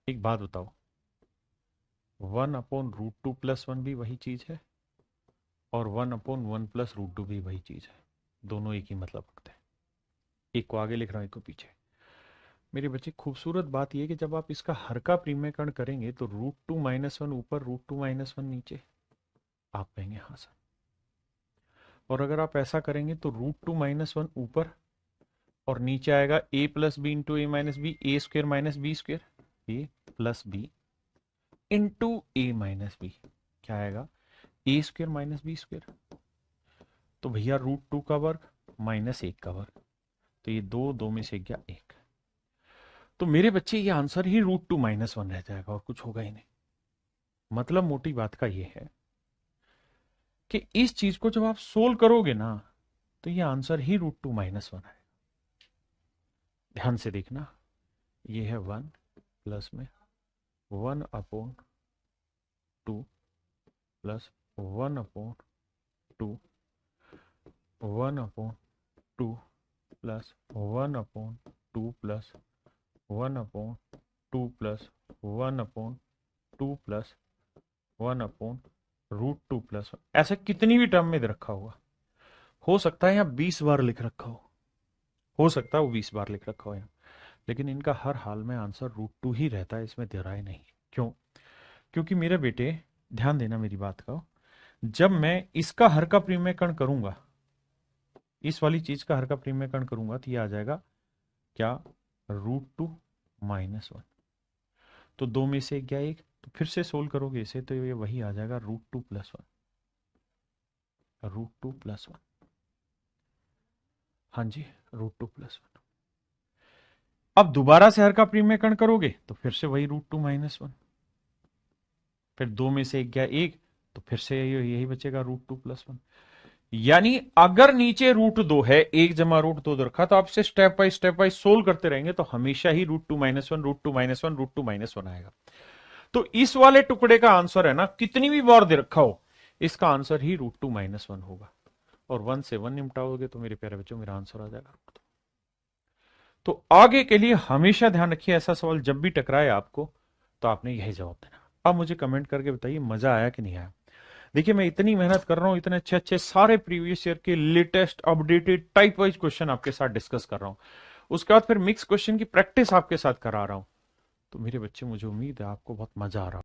एक बात बताओ, 1 अपॉन √2 प्लस 1 भी वही चीज है और 1 अपॉन 1 प्लस √2 भी वही चीज है, दोनों एक ही मतलब रखते हैं। एक को आगे लिख रहा हूं, एक को पीछे। मेरे बच्चे खूबसूरत बात यह कि जब आप इसका हर का प्रीमेयकरण करेंगे तो √2 माइनस 1 ऊपर, √2 माइनस 1 नीचे। आप कहेंगे हाँ सर। और अगर आप ऐसा करेंगे तो √2 माइनस 1 ऊपर और नीचे आएगा a plus B into A minus B, A square minus B square, A plus B into A minus B, क्या आएगा A square minus B square. तो भैया √2 का वर्ग माइनस 1 का वर्ग, तो ये दो में से गया 1। तो मेरे बच्चे ये आंसर ही √2 माइनस 1 रह जाएगा और कुछ होगा ही नहीं। मतलब मोटी बात का ये है कि इस चीज को जब आप सोल्व करोगे ना तो ये आंसर ही √2 माइनस 1 है। ध्यान से देखना, ये है 1 प्लस में 1 upon 2 plus 1 upon 2, 1 upon 2 plus 1 upon 2 plus 1 upon 2 plus 1 upon 2 plus 1 upon √2 plus 1। ऐसा कितनी भी टर्म में दे रखा होगा, हो सकता है यहाँ 20 बार लिख रखा हो सकता है वो 20 बार लिख रखा हो यहाँ, लेकिन इनका हर हाल में आंसर √2 ही रहता है, इसमें दे रहा है नहीं। क्यों? क्योंकि मेरे बेटे ध्यान देना मेरी बात का, जब मैं इसका हर का प्रीमेयकरण करूंगा, इस वाली चीज का हर का प्रीमेयकरण करूंगा तो ये आ जाएगा क्या, √2 माइनस 1। तो 2 में से गया 1, तो फिर से सोल्व करोगे इसे तो ये वही आ जाएगा √2 प्लस 1, √2 प्लस 1। हाँ जी, √2 प्लस 1। अब दोबारा से हर का प्रीमेयकरण करोगे तो फिर से वही √2 माइनस 1, फिर 2 में से गया 1, तो फिर से यही बचेगा √2 प्लस 1। यानी अगर नीचे √2 है, 1 जमा √2 रखा, तो आप इसे स्टेप बाय सोल्व करते रहेंगे तो हमेशा ही √2 माइनस 1, √2 माइनस 1, √2 माइनस 1 आएगा। तो इस वाले टुकड़े का आंसर है ना, कितनी भी बार दे रखा हो, इसका आंसर ही √2 माइनस 1 होगा। और 1 से 1 निपटाओगे तो मेरे प्यारे बच्चों मेरा आंसर आ जाएगा √2। तो आगे के लिए हमेशा ध्यान रखिए, ऐसा सवाल जब भी टकराए आपको तो आपने यही जवाब देना। अब मुझे कमेंट करके बताइए मजा आया कि नहीं आया। देखिए मैं इतनी मेहनत कर रहा हूं, इतने अच्छे अच्छे सारे प्रीवियस ईयर के latest updated type wise question आपके साथ डिस्कस कर रहा हूं, उसके बाद फिर मिक्स क्वेश्चन की प्रैक्टिस आपके साथ करा रहा हूं। तो मेरे बच्चे मुझे उम्मीद है आपको बहुत मजा आ रहा